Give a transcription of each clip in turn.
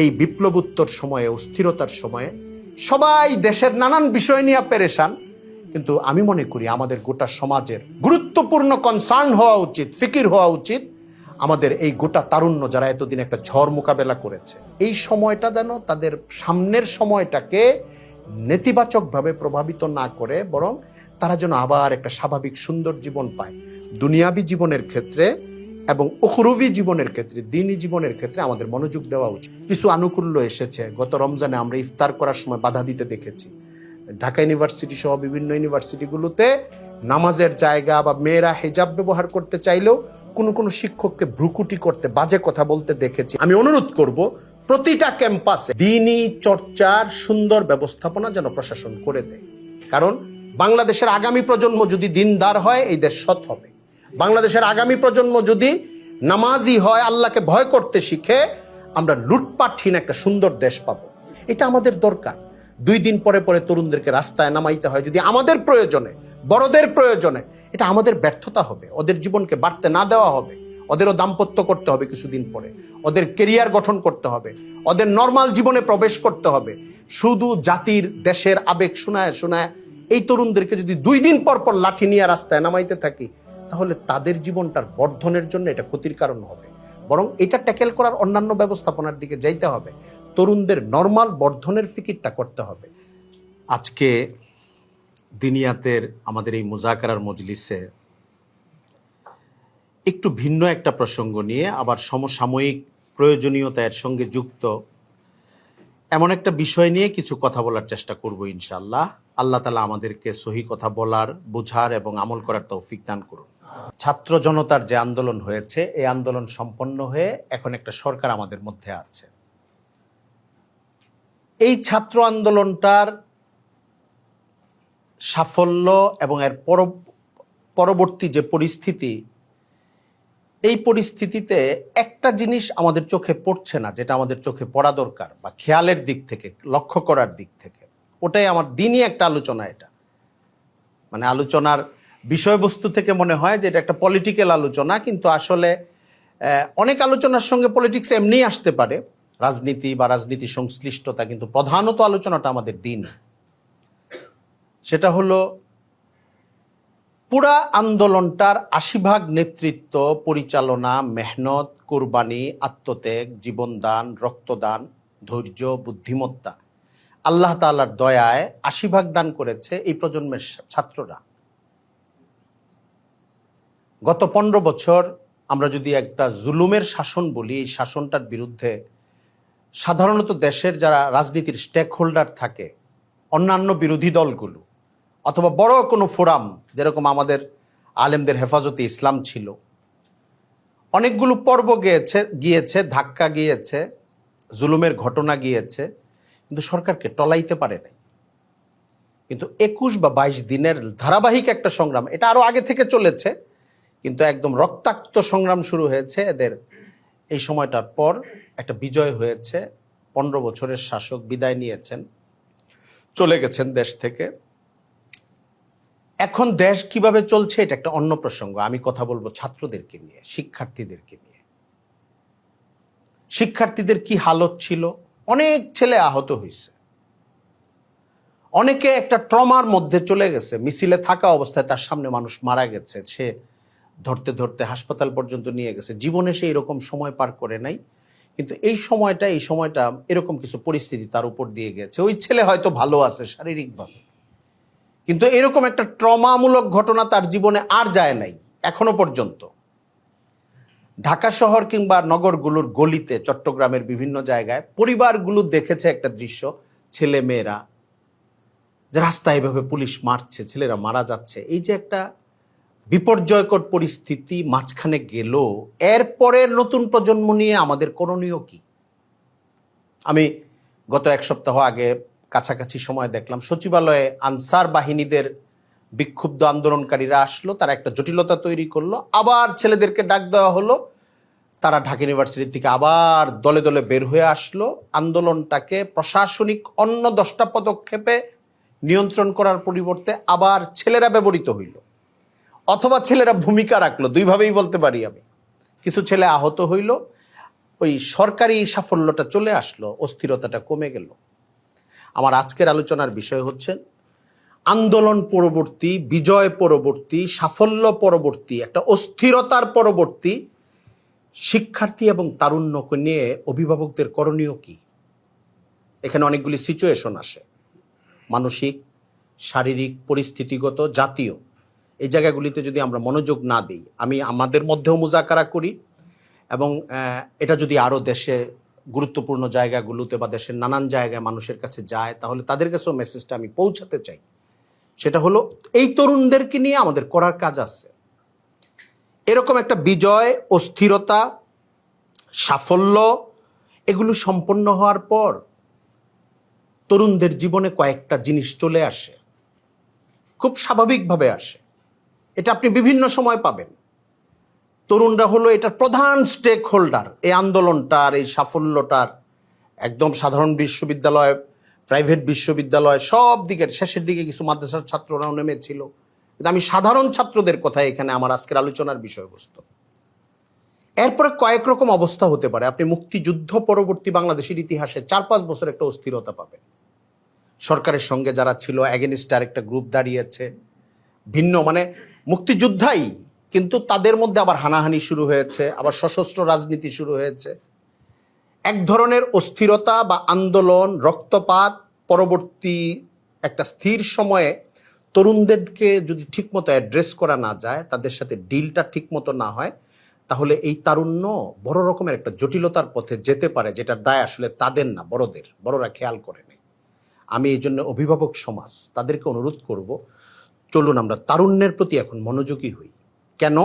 এই বিপ্লবোত্তর সময়ে, অস্থিরতার সময়ে সবাই দেশের নানান বিষয় নিয়ে পেরেশান, কিন্তু আমি মনে করি আমাদের গোটা সমাজের গুরুত্বপূর্ণ কনসার্ন হওয়া উচিত, ফিকির হওয়া উচিত আমাদের এই গোটা তারুণ্য যারা এতদিন একটা ঝড় মোকাবেলা করেছে, এই সময়টা যেন তাদের সামনের সময়টাকে নেতিবাচকভাবে প্রভাবিত না করে, বরং তারা যেন আবার একটা স্বাভাবিক সুন্দর জীবন পায়। দুনিয়াবী জীবনের ক্ষেত্রে এবং উখরুবী জীবনের ক্ষেত্রে, দ্বীনি জীবনের ক্ষেত্রে আমাদের মনোযোগ দেওয়া উচিত। কিছু আনুকূল্য এসেছে। গত রমজানে আমরা ইফতার করার সময় বাধা দিতে দেখেছি। ঢাকা ইউনিভার্সিটি সহ বিভিন্ন ইউনিভার্সিটিগুলোতে নামাজের জায়গা বা মেয়েরা হিজাব ব্যবহার করতে চাইলেও কোনো শিক্ষককে ভ্রুকুটি করতে, বাজে কথা বলতে দেখেছি। আমি অনুরোধ করব প্রতিটা ক্যাম্পাসে দ্বীনি চর্চার সুন্দর ব্যবস্থাপনা যেন প্রশাসন করে দেয়। কারণ বাংলাদেশের আগামী প্রজন্ম যদি দিনদার হয়, এই দেশ সৎ হবে। বাংলাদেশের আগামী প্রজন্ম যদি নামাজি হয়, আল্লাহকে ভয় করতে শিখে, আমরা লুটপাটহীন একটা সুন্দর দেশ পাবো। এটা আমাদের দরকার। 2 দিন পরে পরে তরুণদেরকে রাস্তায় নামাইতে হয় যদি আমাদের প্রয়োজনে, বড়দের প্রয়োজনে, এটা আমাদের ব্যর্থতা হবে। ওদের জীবনকে বাড়তে না দেওয়া হবে। ওদেরও দাম্পত্য করতে হবে কিছুদিন পরে, ওদের কেরিয়ার গঠন করতে হবে, ওদের নর্মাল জীবনে প্রবেশ করতে হবে। শুধু জাতির দেশের আবেগ শোনায় শোনায় এই তরুণদেরকে যদি 2 দিন পর পর লাঠি নিয়ে রাস্তায় নামাইতে থাকি, তাহলে তাদের জীবনটার বর্ধনের জন্য এটা ক্ষতির কারণ হবে। বরং এটা ট্যাকেল করার অন্যান্য ব্যবস্থাপনার দিকে যাইতে হবে। তরুণদের নর্মাল বর্ধনের ফিকিরটা করতে হবে। আজকে দিনিয়াতের আমাদের এই মুজাকারার মজলিসে একটু ভিন্ন একটা প্রসঙ্গ নিয়ে, আবার সমসাময়িক প্রয়োজনীয়তার সঙ্গে যুক্ত এমন একটা বিষয় নিয়ে কিছু কথা বলার চেষ্টা করব ইনশাআল্লাহ। আল্লাহ তাআলা আমাদেরকে সহি কথা বলার, বোঝার এবং আমল করার তৌফিক দান করুন। ছাত্র জনতার যে আন্দোলন হয়েছে, এই আন্দোলন সম্পন্ন হয়ে এখন একটা সরকার আমাদের মধ্যে আছে। এই ছাত্র আন্দোলনটার সাফল্য এবং এর পরবর্তী যে পরিস্থিতি, এই পরিস্থিতিতে একটা জিনিস আমাদের চোখে পড়ছে না, যেটা আমাদের চোখে পড়া দরকার বা খেয়ালের দিক থেকে, লক্ষ্য করার দিক থেকে। ওটাই আমার দিনই একটা আলোচনা। এটা মানে আলোচনার বিষয়বস্তু থেকে মনে হয় যে এটা একটা পলিটিক্যাল আলোচনা, কিন্তু আসলে অনেক আলোচনার সঙ্গে পলিটিক্স এমনি আসতে পারে, রাজনীতি বা রাজনীতি সংশ্লিষ্টতা, কিন্তু প্রধানত আলোচনাটা আমাদের দিন। সেটা হলো পুরা আন্দোলনটার 80% নেতৃত্ব, পরিচালনা, মেহনত, কোরবানি, আত্মত্যাগ, জীবনদান, রক্তদান, ধৈর্য, বুদ্ধিমত্তা, আল্লাহ তাআলার দয়ায় 80% দান করেছে এই প্রজন্মের ছাত্ররা। গত 15 বছর আমরা যদি একটা জুলুমের শাসন বলি, এই শাসনটার বিরুদ্ধে সাধারণত দেশের যারা রাজনীতির স্টেক হোল্ডার থাকে, অন্যান্য বিরোধী দলগুলো অথবা বড় কোনো ফোরাম, যেরকম আমাদের আলেমদের হেফাজতে ইসলাম ছিল, অনেকগুলো পর্ব গিয়েছে, ধাক্কা গিয়েছে, জুলুমের ঘটনা গিয়েছে, কিন্তু সরকারকে টলাইতে পারে নাই। কিন্তু 21 বা 22 দিনের ধারাবাহিক একটা সংগ্রাম, এটা আরো আগে থেকে চলেছে, কিন্তু একদম রক্তাক্ত সংগ্রাম শুরু হয়েছে এদের এই সময়টার পর। একটা বিজয় হয়েছে। 15 বছরের শাসক বিদায় নিয়েছেন, চলে গেছেন দেশ থেকে। এখন দেশ কিভাবে চলছে এটা একটা অন্য প্রসঙ্গ। আমি কথা বলবো ছাত্রদেরকে নিয়ে, শিক্ষার্থীদেরকে নিয়ে। শিক্ষার্থীদের কি হালত ছিল? অনেক ছেলে আহত হয়েছে, অনেকে একটা ট্রমার মধ্যে চলে গেছে। মিছিলে থাকা অবস্থায় তার সামনে মানুষ মারা গেছে, সে ধরতে ধরতে হাসপাতাল পর্যন্ত নিয়ে গেছে। জীবনে সে এরকম সময় পার করে নাই, কিন্তু এই সময়টা এরকম কিছু পরিস্থিতি তার উপর দিয়ে গেছে। ওই ছেলে হয়তো ভালো আছে শারীরিকভাবে, কিন্তু এরকম একটা ট্রমামূলক ঘটনা তার জীবনে আর যায় নাই এখনো পর্যন্ত। ঢাকা শহর কিংবা নগরগুলোর গলিতে, চট্টগ্রামের বিভিন্ন জায়গায় পরিবারগুলো দেখেছে একটা দৃশ্য, ছেলে মেয়েরা যে রাস্তায় এভাবে পুলিশ মারছে, ছেলেরা মারা যাচ্ছে। এই যে একটা বিপর্যয়কর পরিস্থিতি মাঝখানে গেল, এরপরের নতুন প্রজন্ম নিয়ে আমাদের করণীয় কি? আমি গত 1 সপ্তাহ আগে কাছাকাছি সময় দেখলাম সচিবালয়ে আনসার বাহিনীদের বিক্ষুব্ধ আন্দোলনকারীরা আসলো, তারা একটা জটিলতা তৈরি করলো, আবার ছেলেদেরকে ডাক দেওয়া হলো, তারা ঢাকা ইউনিভার্সিটি থেকে আবার দলে দলে বের হয়ে আসলো। আন্দোলনটাকে প্রশাসনিক অন্য 10টা পদক্ষেপে নিয়ন্ত্রণ করার পরিবর্তে আবার ছেলেরা ব্যবহৃত হইল, অথবা ছেলেরা ভূমিকা রাখলো, দুইভাবেই বলতে পারি আমি। কিছু ছেলে আহত হইল, ওই সরকারি সাফল্যটা চলে আসলো, অস্থিরতাটা কমে গেল। আমার আজকের আলোচনার বিষয় হচ্ছে আন্দোলন পরবর্তী, বিজয় পরবর্তী, সাফল্য পরবর্তী, একটা অস্থিরতার পরবর্তী শিক্ষার্থী এবং তারুণ্যকে নিয়ে অভিভাবকদের করণীয় কি। এখানে অনেকগুলি সিচুয়েশন আসে, মানসিক, শারীরিক, পরিস্থিতিগত, জাতীয়। এই জায়গাগুলিতে যদি আমরা মনোযোগ না দিই, আমি আমাদের মধ্যেও মুজাকারা করি এবং এটা যদি আরও দেশে গুরুত্বপূর্ণ জায়গাগুলোতে বা দেশের নানান জায়গায় মানুষের কাছে যায়, তাহলে তাদের কাছেও মেসেজটা আমি পৌঁছাতে চাই। সেটা হলো এই তরুণদেরকে নিয়ে আমাদের করার কাজ আছে। এরকম একটা বিজয়, অস্থিরতা, সাফল্য এগুলো সম্পন্ন হওয়ার পর তরুণদের জীবনে কয়েকটা জিনিস চলে আসে, খুব স্বাভাবিকভাবে আসে। এটা আপনি বিভিন্ন সময় পাবেন। তরুণরা হলো এটার প্রধান স্টেক হোল্ডার, এই আন্দোলনটার, এই সাফল্যটার। একদম সাধারণ বিশ্ববিদ্যালয়, প্রাইভেট বিশ্ববিদ্যালয়, সব দিকের শেষের দিকে কিছু মাদ্রাসার ছাত্ররাও নেমেছিল, কিন্তু আমি সাধারণ ছাত্রদের কথা এখানে আমার আজকের আলোচনার বিষয়বস্তু। এরপরে কয়েক রকম অবস্থা হতে পারে। আপনি মুক্তিযুদ্ধ পরবর্তী বাংলাদেশের ইতিহাসে 4-5 বছর একটা অস্থিরতা পাবেন। সরকারের সঙ্গে যারা ছিল অ্যাগেনিস্টে আরেকটা গ্রুপ দাঁড়িয়েছে, ভিন্ন মানে মুক্তিযোদ্ধাই, কিন্তু তাদের মধ্যে আবার হানাহানি শুরু হয়েছে, আবার সশস্ত্র রাজনীতি শুরু হয়েছে। এক ধরনের অস্থিরতা বা আন্দোলন, রক্তপাত পরবর্তী একটা স্থির সময়ে তরুণদেরকে যদি ঠিকমতো অ্যাড্রেস করা না যায়, তাদের সাথে ডিলটা ঠিকমতো না হয়, তাহলে এই তারুণ্য বড় রকমের একটা জটিলতার পথে যেতে পারে, যেটার দায় আসলে তাদের না, বড়দের। বড়রা খেয়াল করে নেই। আমি এই জন্য অভিভাবক সমাজ তাদেরকে অনুরোধ করব, চলুন আমরা তারুণ্যের প্রতি এখন মনোযোগী হই। কেন?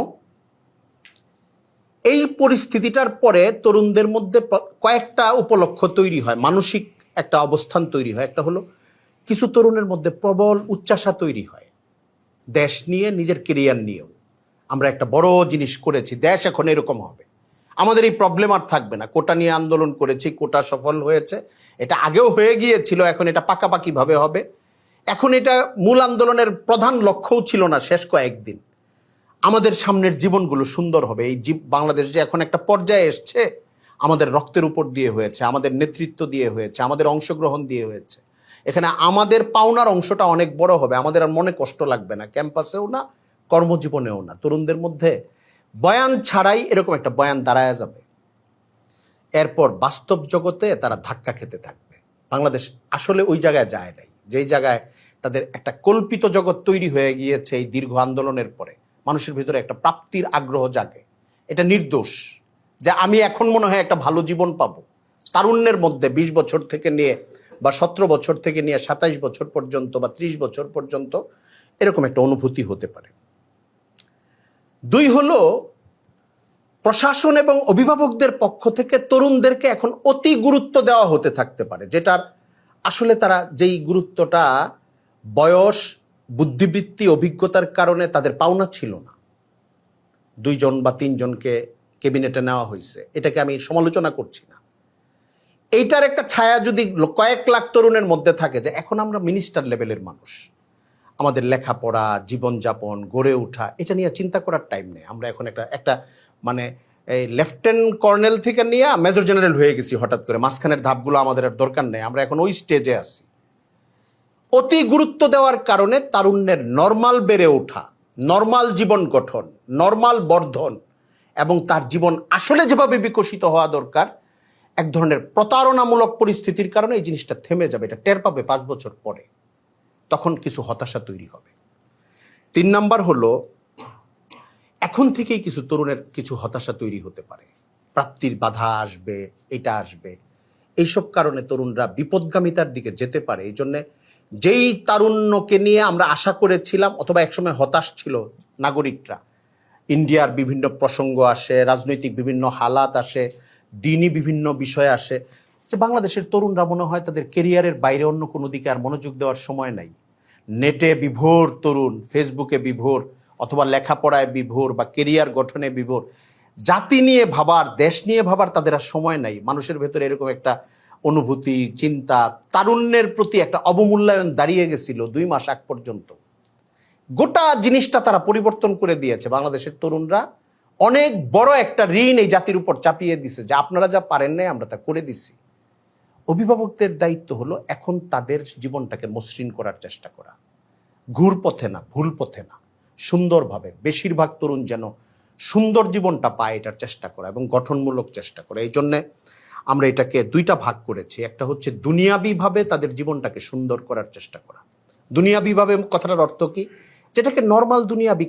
এই পরিস্থিতিটার পরে তরুণদের মধ্যে কয়েকটা উপলক্ষ তৈরি হয়, মানসিক একটা অবস্থান তৈরি হয়। একটা হলো কিছু তরুণের মধ্যে প্রবল উচ্চাশা তৈরি হয়, দেশ নিয়ে, নিজের কেরিয়ার নিয়েও। আমরা একটা বড় জিনিস করেছি, দেশ এখন এরকম হবে, আমাদের এই প্রবলেম আর থাকবে না। কোটা নিয়ে আন্দোলন করেছি, কোটা সফল হয়েছে, এটা আগেও হয়ে গিয়েছিল, এখন এটা পাকাপাকিভাবে হবে। এখন এটা মূল আন্দোলনের প্রধান লক্ষ্যও ছিল না শেষ কয়েকদিন। আমাদের সামনের জীবনগুলো সুন্দর হবে। এই বাংলাদেশ যে এখন একটা পর্যায়ে এসছে, আমাদের রক্তের উপর দিয়ে হয়েছে, আমাদের নেতৃত্ব দিয়ে হয়েছে, আমাদের অংশগ্রহণ দিয়ে হয়েছে। এখানে আমাদের পাওনার অংশটা অনেক বড় হবে, আমাদের আর মনে কষ্ট লাগবে না, ক্যাম্পাসেও না, কর্মজীবনেও না। তরুণদের মধ্যে বয়ান ছাড়াই এরকম একটা বয়ান দাঁড়ায় যাবে। এরপর বাস্তব জগতে তারা ধাক্কা খেতে থাকবে। বাংলাদেশ আসলে ওই জায়গায় যায় নাই, যেই জায়গায় তাদের একটা কল্পিত জগৎ তৈরি হয়ে গিয়েছে। এই দীর্ঘ আন্দোলনের পরে মানুষের ভিতরে একটা প্রাপ্তির আগ্রহ জাগে, এটা নির্দোষ, যে আমি এখন মনে হয় একটা ভালো জীবন পাবো। তারুণ্যের মধ্যে 20 বছর থেকে নিয়ে বা 17 বছর থেকে নিয়ে 27 বছর পর্যন্ত বা 30 বছর পর্যন্ত এরকম একটা অনুভূতি হতে পারে। 2 হলো প্রশাসন এবং অভিভাবকদের পক্ষ থেকে তরুণদেরকে এখন অতি গুরুত্ব দেওয়া হতে থাকতে পারে, যেটার আসলে তারা যেই গুরুত্বটা বয়স, বুদ্ধিবৃত্তি, অভিজ্ঞতার কারণে তাদের পাওনা ছিল না। 2 জন বা 3 জনকে ক্যাবিনেটে নেওয়া হয়েছে, এটাকে আমি সমালোচনা করছি না। এইটার একটা ছায়া যদি কয়েক লাখ তরুণের মধ্যে থাকে, যে এখন আমরা মিনিস্টার লেভেলের মানুষ, আমাদের লেখাপড়া, জীবনযাপন, গড়ে ওঠা, এটা নিয়ে চিন্তা করার টাইম নেই। আমরা এখন একটা মানে এই লেফটেন্যান্ট কর্নেল থেকে নিয়ে মেজর জেনারেল হয়ে গেছি হঠাৎ করে, মাঝখানের ধাপগুলো আমাদের আর দরকার নেই, আমরা এখন ওই স্টেজে আছি। অতি গুরুত্ব দেওয়ার কারণে তারুণ্যের নর্মাল বেড়ে ওঠা, নর্মাল জীবন গঠন, নর্মাল বর্ধন এবং তার জীবন আসলে যেভাবে বিকশিত হওয়া দরকার, এক ধরনের প্রতারণামূলক পরিস্থিতির কারণে এই জিনিসটা থেমে যাবে। এটা টের পাবে 5 বছর পরে, তখন কিছু হতাশা তৈরি হবে। 3 নাম্বার হলো এখন থেকেই কিছু তরুণের কিছু হতাশা তৈরি হতে পারে, প্রাপ্তির বাধা আসবে, এটা আসবে। এইসব কারণে তরুণরা বিপদগামিতার দিকে যেতে পারে। এই জন্যে যেই তারুণ্যকে নিয়ে আমরা আশা করেছিলাম, অথবা একসময় হতাশ ছিল নাগরিকরা, ইন্ডিয়ার বিভিন্ন প্রসঙ্গ আসে, রাজনৈতিক বিভিন্ন হালাত আসে, দিনই বিভিন্ন বিষয় আসে, যে বাংলাদেশের তরুণরা মনে হয় তাদের কেরিয়ারের বাইরে অন্য কোনো দিকে আর মনোযোগ দেওয়ার সময় নাই। নেটে বিভোর তরুণ, ফেসবুকে বিভোর, অথবা লেখাপড়ায় বিভোর বা কেরিয়ার গঠনে বিভোর। জাতি নিয়ে ভাবার, দেশ নিয়ে ভাবার তাদের আর সময় নাই। মানুষের ভেতরে এরকম একটা অনুভূতি, চিন্তা, তারুণ্যের প্রতি একটা অবমূল্যায়ন দাঁড়িয়ে গেছিল 2 মাস আগ পর্যন্ত। গোটা জিনিসটা তারা পরিবর্তন করে দিয়েছে। বাংলাদেশের তরুণরা অনেক বড় একটা ঋণ এই জাতির উপর চাপিয়ে দিছে যে আপনারা যা পারেন নাই আমরা তা করে দিছি। অভিভাবকদের দায়িত্ব হলো এখন তাদের জীবনটাকে মসৃণ করার চেষ্টা করা, ঘুর পথে না, ভুল পথে না, সুন্দরভাবে বেশিরভাগ তরুণ যেন সুন্দর জীবনটা পায় এটার চেষ্টা করা এবং গঠনমূলক চেষ্টা করা। এই জন্যে আমরা এটাকে দুইটা ভাগ করেছি। একটা হচ্ছে দুনিয়াবিভাবে তাদের জীবনটাকে সুন্দর করার চেষ্টা করা। দুনিয়াবিভাবে কথাটার অর্থ কি? যেটাকে নর্মাল দুনিয়াবি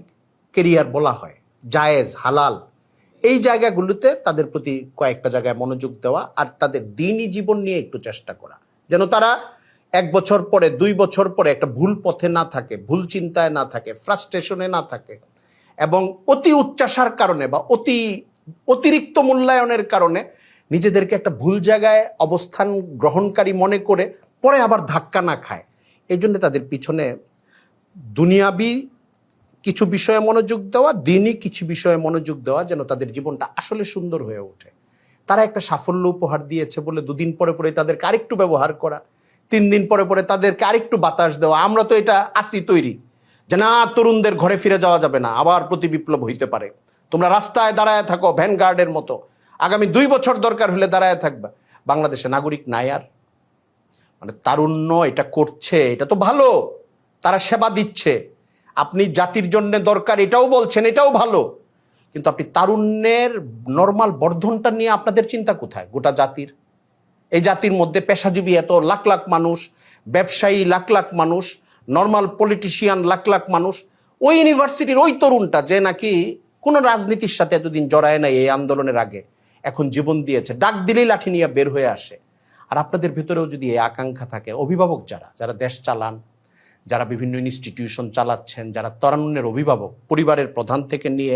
কেরিয়ার বলা হয়, জায়েজ, হালাল, এই জায়গাগুলোতে তাদের প্রতি কয়েকটা জায়গায় মনোযোগ দেওয়া আর তাদের দিনই জীবন নিয়ে একটু চেষ্টা করা, যেন তারা 1 বছর পরে 2 বছর পরে একটা ভুল পথে না থাকে, ভুল চিন্তায় না থাকে, ফ্রাস্ট্রেশনে না থাকে এবং অতি উচ্চাসার কারণে বা অতিরিক্ত মূল্যায়নের কারণে নিজেদেরকে একটা ভুল জায়গায় অবস্থান গ্রহণকারী মনে করে পরে আবার ধাক্কা না খায়। এই জন্য তাদের পিছনে দুনিয়াবি কিছু বিষয়ে মনোযোগ দেওয়া, দিনই কিছু বিষয়ে মনোযোগ দেওয়া, যেন তাদের জীবনটা আসলে সুন্দর হয়ে ওঠে। তারা একটা সাফল্য উপহার দিয়েছে বলে 2 দিন পরে পরে তাদেরকে আরেকটু ব্যবহার করা, 3 দিন পরে পরে তাদেরকে আরেকটু বাতাস দেওয়া। আমরা তো এটা আসি তৈরি যে না, তরুণদের ঘরে ফিরে যাওয়া যাবে না, আবার প্রতি বিপ্লব হইতে পারে, তোমরা রাস্তায় দাঁড়ায় থাকো ভ্যানগার্ডের মতো, আগামী 2 বছর দরকার হলে দাঁড়ায় থাকবা। বাংলাদেশে নাগরিক নাই আর, মানে তারুণ্য এটা করছে, এটা তো ভালো, তারা সেবা দিচ্ছে, আপনি জাতির জন্য দরকার এটাও বলছেন, এটাও ভালো, কিন্তু আপনি তারুণ্যের নর্মাল বর্ধনটা নিয়ে আপনাদের চিন্তা কোথায়? গোটা জাতির, এই জাতির মধ্যে পেশাজীবী এত লাখ লাখ মানুষ, ব্যবসায়ী লাখ লাখ মানুষ, নর্মাল পলিটিশিয়ান লাখ লাখ মানুষ, ওই ইউনিভার্সিটির ওই তরুণটা যে নাকি কোনো রাজনীতির সাথে এতদিন জড়ায় নাই, এই আন্দোলনের আগে এখন জীবন দিয়েছে, ডাক দিলেই লাঠি নিয়ে বের হয়ে আসে। আর আপনাদের ভেতরেও যদি এই আকাঙ্ক্ষা থাকে, অভিভাবক যারা দেশ চালান, যারা বিভিন্ন ইনস্টিটিউশন চালাচ্ছেন, যারা তরুণের অভিভাবক, পরিবারের প্রধান থেকে নিয়ে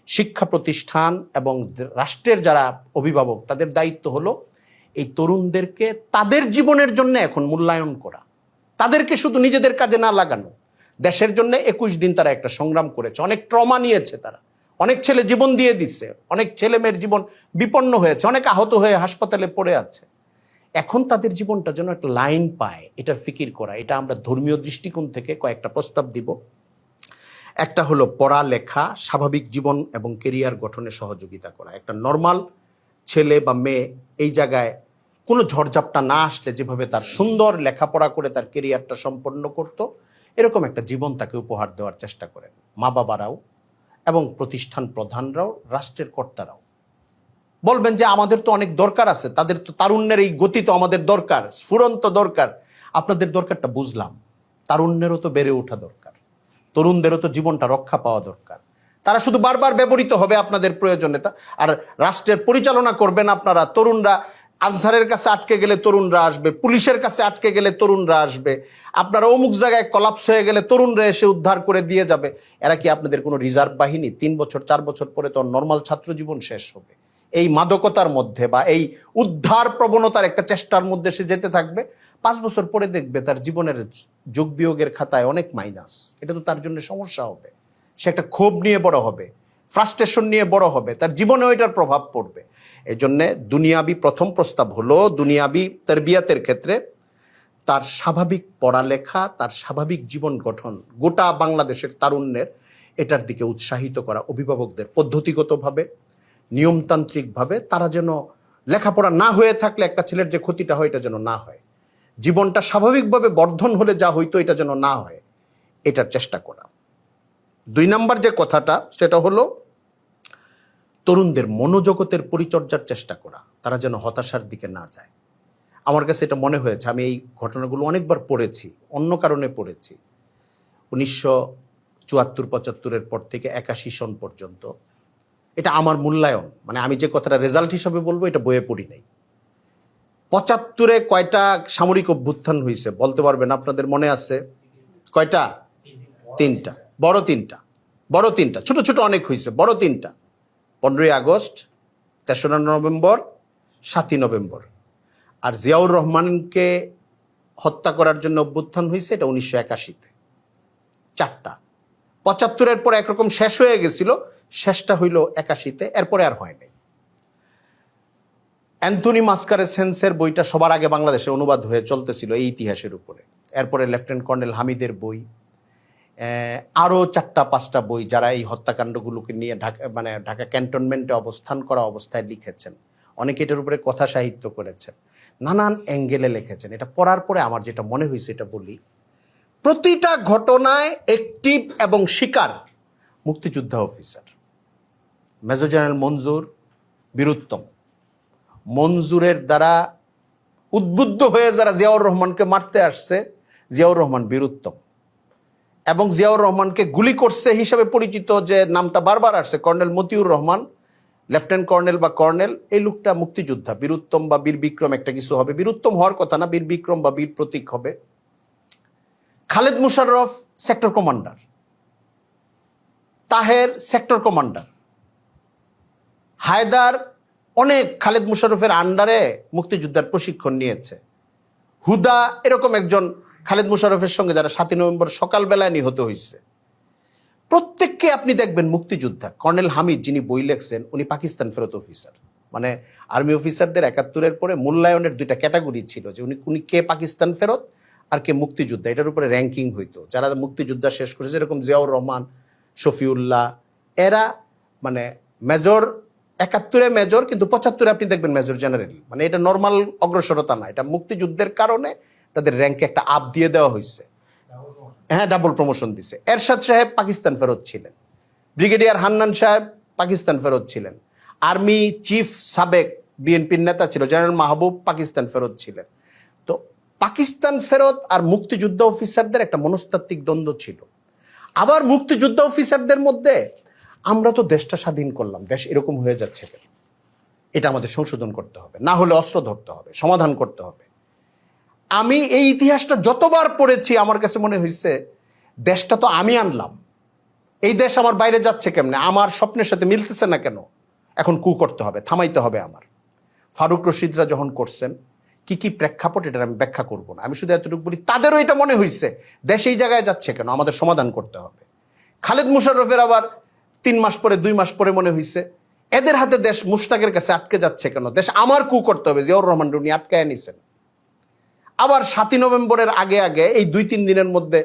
শিক্ষা প্রতিষ্ঠান এবং রাষ্ট্রের যারা অভিভাবক, তাদের দায়িত্ব হলো এই তরুণদেরকে তাদের জীবনের জন্য এখন মূল্যায়ন করা, তাদেরকে শুধু নিজেদের কাজে না লাগানো। দেশের জন্য 21 দিন তারা একটা সংগ্রাম করেছে, অনেক ট্রমা নিয়েছে তারা, অনেক ছেলে জীবন দিয়ে দিচ্ছে, অনেক ছেলে মেয়ের জীবন বিপন্ন হয়েছে, অনেক আহত হয়ে হাসপাতালে পড়ে আছে। এখন তাদের জীবনটা যেন একটা লাইন পায়, এটার ফিকির করা। এটা আমরা ধর্মীয় দৃষ্টিকোণ থেকে কয়েকটা প্রস্তাব দিব। একটা হলো পড়ালেখা, স্বাভাবিক জীবন এবং কেরিয়ার গঠনে সহযোগিতা করা। একটা নর্মাল ছেলে বা মেয়ে এই জায়গায় কোনো ঝড়ঝাপটা না আসলে যেভাবে তার সুন্দর লেখাপড়া করে তার কেরিয়ারটা সম্পন্ন করত, এরকম একটা জীবন তাকে উপহার দেওয়ার চেষ্টা করেন মা বাবারাও এবং প্রতিষ্ঠান প্রধানরাও, রাষ্ট্রের কর্তারাও। বলবেন যে আমাদের তো অনেক দরকার আছে, তাদের তো তারুণ্যের এই গতি তো আমাদের দরকার, স্ফুরন্ত দরকার। আপনাদের দরকারটা বুঝলাম, তারুণ্যেরও তো বেড়ে ওঠা দরকার, তরুণদেরও তো জীবনটা রক্ষা পাওয়া দরকার। তারা শুধু বারবার ব্যবহৃত হবে আপনাদের প্রয়োজনে, আর রাষ্ট্রের পরিচালনা করবেন আপনারা। তরুণরা আনসারের কাছে আটকে গেলে তরুণরা আসবে, পুলিশের কাছে আটকে গেলে তরুণরা আসবে, আপনারা অমুক জায়গায় কলাপস হয়ে গেলে তরুণরা এসে উদ্ধার করে দিয়ে যাবে। এরা কি আপনাদের কোনো রিজার্ভ বাহিনী? 3 বছর 4 বছর পরে তো নর্মাল ছাত্র জীবন শেষ হবে, এই মাদকতার মধ্যে বা এই উদ্ধার প্রবণতার একটা চেষ্টার মধ্যে সে যেতে থাকবে। 5 বছর পরে দেখবে তার জীবনের যোগ বিয়োগের খাতায় অনেক মাইনাস। এটা তো তার জন্য সমস্যা হবে, সে একটা ক্ষোভ নিয়ে বড় হবে, ফ্রাস্ট্রেশন নিয়ে বড় হবে, তার জীবনেও এটার প্রভাব পড়বে। এই জন্যে দুনিয়াবি প্রথম প্রস্তাব হলো দুনিয়াবি তরবিয়াতের ক্ষেত্রে তার স্বাভাবিক পড়ালেখা, তার স্বাভাবিক জীবন গঠন, গোটা বাংলাদেশের তারুণ্যের এটার দিকে উৎসাহিত করা। অভিভাবকদের পদ্ধতিগতভাবে, নিয়মতান্ত্রিকভাবে তারা যেন লেখাপড়া না হয়ে থাকলে একটা ছেলের যে ক্ষতিটা হয় এটা যেন না হয়, জীবনটা স্বাভাবিকভাবে বর্ধন হলে যা হইতো এটা যেন না হয়, এটার চেষ্টা করা। 2 নম্বর যে কথাটা সেটা হলো তরুণদের মনোজগতের পরিচর্যার চেষ্টা করা, তারা যেন হতাশার দিকে না যায়। আমার কাছে এটা মনে হয়েছে, আমি এই ঘটনাগুলো অনেকবার পড়েছি, অন্য কারণে পড়েছি। 1974-75-এর পর থেকে 81 সন পর্যন্ত, এটা আমার মূল্যায়ন, মানে আমি যে কথাটা রেজাল্ট হিসাবে বলবো এটা বইয়ে পড়ি নাই। 75-এ কয়টা সামরিক অভ্যুত্থান হয়েছে বলতে পারবেন? আপনাদের মনে আছে কয়টা? 3টা, বড় 3টা, বড় 3টা, ছোট ছোট অনেক হয়েছে, বড় 3টা। 15ই আগস্ট, 3রা নভেম্বর, 7ই নভেম্বর। আর জিয়াউর রহমানকে হত্যা করার জন্য অভ্যুত্থান হয়েছে এটা 1981-তে, 4টা। 75-এর পর একরকম শেষ হয়ে গেছিল, শেষটা হইল 81-তে, এরপরে আর হয় নাই। অ্যান্থনি মাস্কারেসেন্সের বইটা সবার আগে বাংলাদেশে অনুবাদ হয়ে চলতেছিল এই ইতিহাসের উপরে। এরপরে লেফটেন্যান্ট কর্নেল হামিদের বই, আরও 4-5টা বই যারা এই হত্যাকাণ্ডগুলোকে নিয়ে ঢাকা ক্যান্টনমেন্টে অবস্থান করা অবস্থায় লিখেছেন, অনেকে এটার উপরে কথা সাহিত্য করেছেন, নানান অ্যাঙ্গেলে লিখেছেন। এটা পড়ার পরে আমার যেটা মনে হয়েছে এটা বলি, প্রতিটা ঘটনায় অ্যাক্টিভ এবং শিকার মুক্তিযোদ্ধা অফিসার। মেজর জেনারেল মঞ্জুর বীরুত্তম, মঞ্জুরের দ্বারা উদ্বুদ্ধ হয়ে যারা জিয়াউর রহমানকে মারতে আসছে, জিয়াউর রহমান বীরুত্তম, এবং জিয়াউর রহমানকে গুলি করছে হিসাবে পরিচিত যে নামটা বারবার আসছে, colonel Motiur Rahman, lieutenant colonel বা কর্নেল, এই লোকটা মুক্তিযোদ্ধা। বীরুত্তম বা বীর বিক্রম একটা কিছু হবে, বীরুত্তম হওয়ার কথা না, বীর বিক্রম বা বীর প্রতীক হবে। Khaled Musharraf sector commander, Taher sector commander, Haider অনেক খালেদ মুশাররফের আন্ডারে মুক্তিযোদ্ধার প্রশিক্ষণ নিয়েছে, হুদা এরকম একজন খালেদ মুশাররফের সঙ্গে যারা 7ই নভেম্বর সকালবেলায় নিহত হয়েছে, প্রত্যেককে আপনি দেখবেন মুক্তিযোদ্ধা। কর্নেল হামিদ যিনি বই লেখছেন উনি পাকিস্তান ফেরত অফিসার, মানে আর্মি অফিসারদের 71-এর পরে মূল্যায়নের 2টা ক্যাটাগরি ছিল, যে উনি কে পাকিস্তান ফেরত আর কে মুক্তিযোদ্ধা, এটার উপরে র্যাঙ্কিং হইতো। যারা মুক্তিযোদ্ধা শেষ করেছে যেরকম জিয়াউর রহমান, শফিউল্লাহ, এরা মানে মেজর 71-এ মেজর, কিন্তু 75-এ আপনি দেখবেন মেজর জেনারেল। মানে এটা নর্মাল অগ্রসরতা না, এটা মুক্তিযুদ্ধের কারণে তাদের র্যাঙ্কে একটা আপ দিয়ে দেওয়া হয়েছে। হ্যাঁ, ডাবল প্রমোশন দিছে। এরশাদ সাহেব পাকিস্তান ফেরত ছিলেন, ব্রিগেডিয়ার হান্নান সাহেব পাকিস্তান ফেরত ছিলেন, আর্মি চিফ সাবেক বিএনপির নেতা ছিল জেনারেল মাহবুব পাকিস্তান ফেরত ছিলেন। তো পাকিস্তান ফেরত আর মুক্তিযুদ্ধ অফিসারদের একটা মনস্তাত্ত্বিক দ্বন্দ্ব ছিল। আবার মুক্তিযুদ্ধ অফিসারদের মধ্যে আমরা তো দেশটা স্বাধীন করলাম, দেশ এরকম হয়ে যাচ্ছে, এটা আমাদের সংশোধন করতে হবে, না হলে অস্ত্র ধরতে হবে, সমাধান করতে হবে। আমি এই ইতিহাসটা যতবার পড়েছি আমার কাছে মনে হয়েছে দেশটা তো আমি আনলাম, এই দেশ আমার বাইরে যাচ্ছে কেমনে, আমার স্বপ্নের সাথে মিলতেছে না কেন, এখন কু করতে হবে, থামাইতে হবে আমার। ফারুক রশিদরা যখন করছেন, কি কি প্রেক্ষাপট এটা আমি ব্যাখ্যা করব না, আমি শুধু এতটুকু বলি তাদেরও এটা মনে হয়েছে দেশ এই জায়গায় যাচ্ছে কেন, আমাদের সমাধান করতে হবে। খালেদ মুশাররফের আবার 3 মাস পরে 2 মাস পরে মনে হয়েছে এদের হাতে দেশ মুশতাকের কাছে আটকে যাচ্ছে কেন, দেশ আমার কু করতে হবে, জিয়াউর রহমান উনি আটকায় নিছেন। আবার 7ই নভেম্বরের আগে আগে এই 2-3 দিনের মধ্যে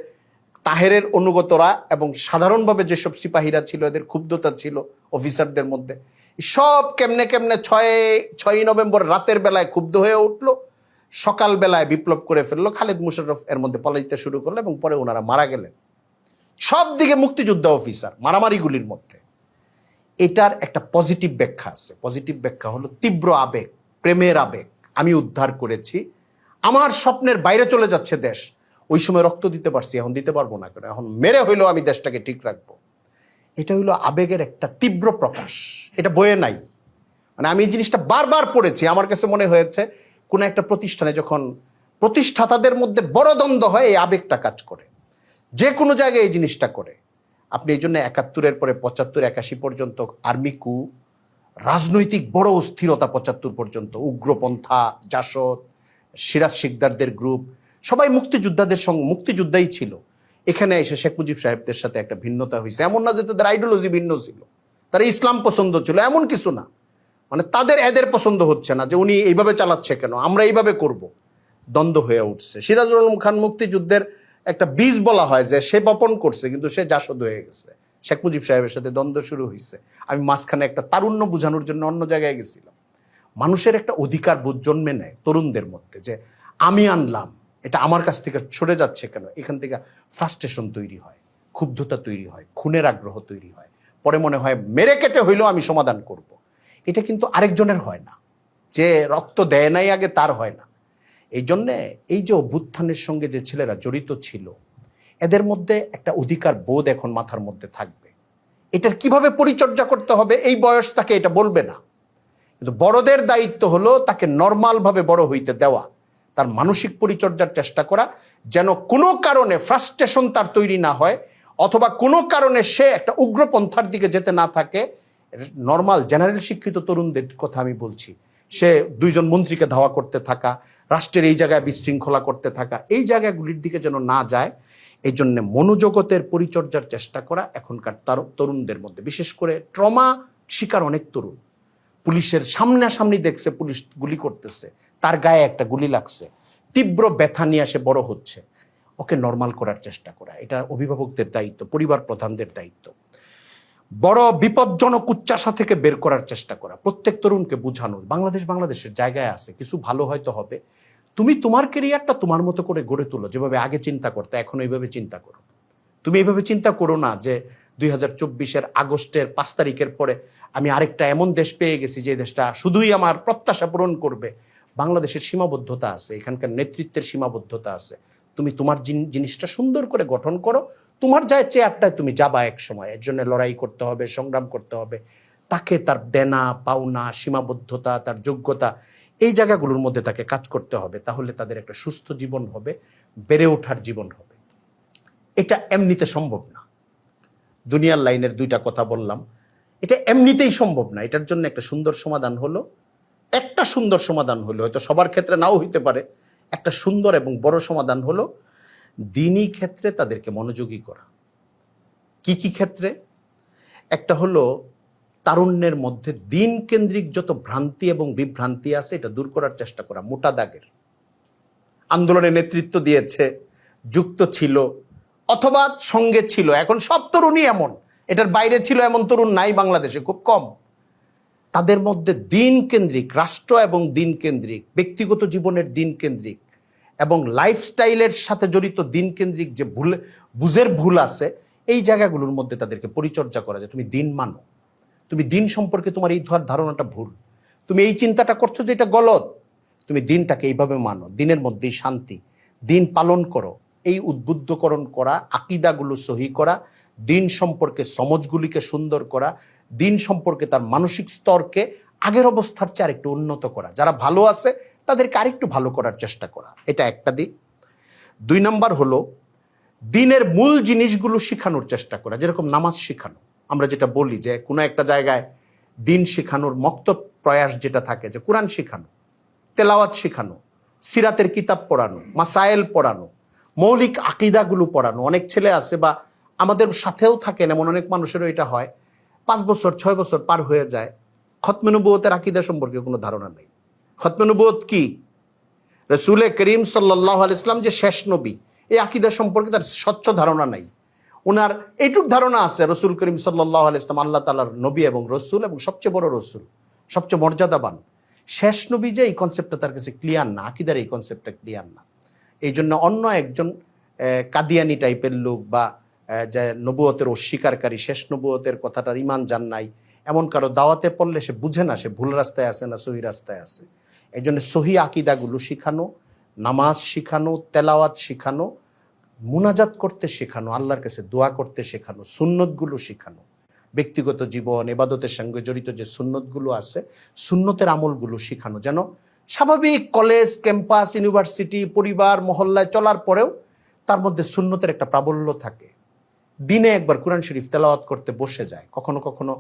তাহেরের অনুগতরা এবং সাধারণভাবে যেসব সিপাহীরা ছিল এদের ক্ষুব্ধতা ছিল অফিসারদের মধ্যে, সব কেমনে কেমনে 6ই নভেম্বর রাতের বেলায় ক্ষুব্ধ হয়ে উঠলো, সকালবেলায় বিপ্লব করে ফেললো, খালেদ মুশাররফ এর মধ্যে পলাইতে শুরু করলো এবং পরে ওনারা মারা গেলেন। সব দিকে মুক্তিযোদ্ধা অফিসার মারামারিগুলির মধ্যে। এটার একটা পজিটিভ ব্যাখ্যা আছে, পজিটিভ ব্যাখ্যা হলো তীব্র আবেগ, প্রেমের আবেগ। আমি উদ্ধার করেছি, আমার স্বপ্নের বাইরে চলে যাচ্ছে দেশ, ওই সময় রক্ত দিতে পারছি, এখন দিতে পারবো না কেন, এখন মেরে হইলেও আমি দেশটাকে ঠিক রাখবো। এটা হইলো আবেগের একটা তীব্র প্রকাশ, এটা বইয়ে নাই। মানে আমি এই জিনিসটা বারবার পড়েছি, আমার কাছে মনে হয়েছে কোনো একটা প্রতিষ্ঠানে যখন প্রতিষ্ঠাতাদের মধ্যে বড় দ্বন্দ্ব হয় এই আবেগটা কাজ করে, যে কোনো জায়গায় এই জিনিসটা করে। আপনি এই জন্য 71-এর পরে 75-81 পর্যন্ত আর্মি কু, রাজনৈতিক বড় অস্থিরতা 75 পর্যন্ত, উগ্রপন্থা, জাসদ, সিরাজ শিকদারদের গ্রুপ, সবাই মুক্তিযোদ্ধাদের সঙ্গে মুক্তিযোদ্ধাই ছিল। এখানে এসে শেখ মুজিব সাহেবদের সাথে একটা ভিন্নতা হয়েছে, এমন না যে তাদের আইডিওলজি ভিন্ন ছিল, তারা ইসলাম পছন্দ ছিল, এমন কিছু না। মানে তাদের এদের পছন্দ হচ্ছে না যে উনি এইভাবে চালাচ্ছে কেন, আমরা এইভাবে করব, দ্বন্দ্ব হয়ে উঠছে। সিরাজুল আলম খান মুক্তিযুদ্ধের একটা বীজ বলা হয় যে সে বপন করছে, কিন্তু সে জাসদ হয়ে গেছে। শেখ মুজিব সাহেবের সাথে দ্বন্দ্ব শুরু হয়েছে। আমি মাঝখানে একটা তারুণ্য বোঝানোর জন্য অন্য জায়গায় গেছিলাম। মানুষের একটা অধিকার বোধ জন্মে নেয় তরুণদের মধ্যে, যে আমি আনলাম, এটা আমার কাছ থেকে সরে যাচ্ছে কেন, এখান থেকে ফ্রাস্ট্রেশন তৈরি হয়, ক্ষুব্ধতা তৈরি হয়, খুনের আগ্রহ তৈরি হয়, পরে মনে হয় মেরে কেটে হইলেও আমি সমাধান করব। এটা কিন্তু আরেকজনের হয় না, যে রক্ত দেয় নাই আগে তার হয় না। এই জন্যে এই যে অভ্যুত্থানের সঙ্গে যে ছেলেরা জড়িত ছিল এদের মধ্যে একটা অধিকার বোধ এখন মাথার মধ্যে থাকবে। এটার কিভাবে পরিচর্যা করতে হবে এই বয়স তাকে এটা বলবে না, কিন্তু বড়দের দায়িত্ব হলো তাকে নর্মালভাবে বড় হইতে দেওয়া, তার মানসিক পরিচর্যার চেষ্টা করা, যেন কোনো কারণে ফ্রাস্ট্রেশন তার তৈরি না হয়, অথবা কোনো কারণে সে একটা উগ্রপন্থার দিকে যেতে না থাকে। নর্মাল জেনারেল শিক্ষিত তরুণদের কথা আমি বলছি, সে 2 জন মন্ত্রীকে ধাওয়া করতে থাকা, রাষ্ট্রের এই জায়গায় বিশৃঙ্খলা করতে থাকা, এই জায়গাগুলির দিকে যেন না যায়, এই জন্য মনোজগতের পরিচর্যার চেষ্টা করা এখনকার তরুণদের মধ্যে। বিশেষ করে ট্রমা শিকার অনেক তরুণ, পুলিশের সামনাসামনি দেখছে পুলিশ গুলি করতেছে, তার গায়ে একটা গুলি লাগছে, তীব্র ব্যথা নিয়ে সে বড় হচ্ছে, ওকে নর্মাল করার চেষ্টা করা, এটা অভিভাবকদের দায়িত্ব, পরিবার প্রধানদের দায়িত্ব। বড় বিপজ্জনক উচ্চাসা থেকে বের করার চেষ্টা করা, প্রত্যেক তরুণকে বোঝানো বাংলাদেশের জায়গায় আছে, কিছু ভালো হয়তো হবে, তুমি তোমার ক্যারিয়ারটা তোমার মতো করে গড়ে তোলো, যেভাবে আগে চিন্তা করতে এখন এইভাবে চিন্তা করো। তুমি এইভাবে চিন্তা করো না যে 2024 আগস্টের 5 তারিখের পরে আমি আরেকটা এমন দেশ পেয়ে গেছি যে দেশটা শুধুই আমার প্রত্যাশা পূরণ করবে। বাংলাদেশের সীমাবদ্ধতা আছে, এখানকার নেতৃত্বের সীমাবদ্ধতা আছে। তুমি তোমার জিনিসটা সুন্দর করে গঠন করো, তোমার যায় চেয়ারটায় তুমি যাবা এক সময়, এর জন্য লড়াই করতে হবে, সংগ্রাম করতে হবে। তাকে তার দেনা পাওনা, সীমাবদ্ধতা, তার যোগ্যতা, এই জায়গাগুলোর মধ্যে তাকে কাজ করতে হবে। তাহলে তাদের একটা সুস্থ জীবন হবে, বেড়ে ওঠার জীবন হবে। এটা এমনিতে সম্ভব না। দুনিয়ার লাইনের 2টা কথা বললাম, এটা এমনিতেই সম্ভব না। এটার জন্য একটা সুন্দর সমাধান হলো, হয়তো সবার ক্ষেত্রে নাও হইতে পারে, একটা সুন্দর এবং বড় সমাধান হলো দিনই ক্ষেত্রে তাদেরকে মনোযোগী করা। কি কি ক্ষেত্রে? একটা হলো তারুণ্যের মধ্যে দিন কেন্দ্রিক যত ভ্রান্তি এবং বিভ্রান্তি আছে এটা দূর করার চেষ্টা করা। মোটা দাগের আন্দোলনে নেতৃত্ব দিয়েছে, যুক্ত ছিল অথবা সঙ্গে ছিল, এখন সব তরুণই এমন, এটার বাইরে ছিল এমন তরুণ নাই বাংলাদেশে, খুব কম। তাদের মধ্যে দিন কেন্দ্রিক, রাষ্ট্র এবং দিন কেন্দ্রিক, ব্যক্তিগত জীবনের দিন কেন্দ্রিক এবং লাইফস্টাইলের সাথে জড়িত দিন কেন্দ্রিক যে বুঝের ভুল আছে, এই জায়গাগুলোর মধ্যে তাদেরকে পরিচর্যা করা যায়। তুমি দিন মানো, তুমি দিন সম্পর্কে তোমার এই ধারণাটা ভুল, তুমি এই চিন্তাটা করছো যে এটা গলত, তুমি দিনটাকে এইভাবে মানো, দিনের মধ্যেই শান্তি, দিন পালন করো। এই উদ্বুদ্ধকরণ করা, আকীদাগুলো সহি করা, দিন সম্পর্কে সমজগুলিকে সুন্দর করা, দিন সম্পর্কে তার মানসিক স্তরকে আগের অবস্থার চেয়ে আরেকটু উন্নত করা, যারা ভালো আছে তাদেরকে আরেকটু ভালো করার চেষ্টা করা, এটা একটা দিক। 2 নাম্বার হলো দিনের মূল জিনিসগুলো শেখানোর চেষ্টা করা, যেরকম নামাজ শেখানো। আমরা যেটা বলি যে কোনো একটা জায়গায় দিন শেখানোর মক্তব প্রয়াস যেটা থাকে, যে কোরআন শেখানো, তেলাওয়াত শেখানো, সিরাতের কিতাব পড়ানো, মাসায়েল পড়ানো, মৌলিক আকীদাগুলো পড়ানো। অনেক ছেলে আছে বা আমাদের সাথেও থাকেন এমন অনেক মানুষেরও এটা হয়, 5 বছর 6 বছর পার হয়ে যায়, খতমে নবুয়তের আকীদা সম্পর্কে কোনো ধারণা নেই। খতমে নবুয়ত কি? রাসূল করিম সাল্লাল্লাহু আলাইহি ওয়াসাল্লাম যে শেষ নবী, এই আকীদা সম্পর্কে তার স্বচ্ছ ধারণা নাই। ওনার এইটুক ধারণা আছে, রাসূল করিম সাল্লাল্লাহু আলাইহি ওয়াসাল্লাম আল্লাহ তাআলার নবী এবং রাসূল, এবং সবচেয়ে বড় রাসূল, সবচেয়ে মর্যাদাবান শেষ নবী, যে এই কনসেপ্টটা তার কাছে ক্লিয়ার না, আকীদার এই কনসেপ্টটা ক্লিয়ার না। এই জন্য অন্য একজন কাদিয়ানি টাইপের লোক বা যে নবুয়তের অস্বীকারী, শেষ নবুয়তের কথাটার ইমান জান নাই, এমন কারো দাওয়াতে পড়লে সে বুঝে না সে ভুল রাস্তায় আছে না সহি রাস্তায় আছে। এই জন্য সহি আকীদাগুলো শিখানো, নামাজ শিখানো, তেলাওয়াত শিখানো, মুনাজাত করতে শেখানো, আল্লাহর কাছে দোয়া করতে শেখানো, সুন্নতগুলো শিখানো, ব্যক্তিগত জীবন ইবাদতের সঙ্গে জড়িত যে সুন্নতগুলো আছে, সুন্নতের আমলগুলো শিখানো, যেন স্বাভাবিক কলেজ, ক্যাম্পাস, ইউনিভার্সিটি, পরিবার, মহল্লায় চলার পরেও তার মধ্যে সুন্নতের একটা প্রাবল্য থাকে। দিনে একবার কোরআন শরীফ তেলাওয়াত করতে বসে যায়, কখনো কখনো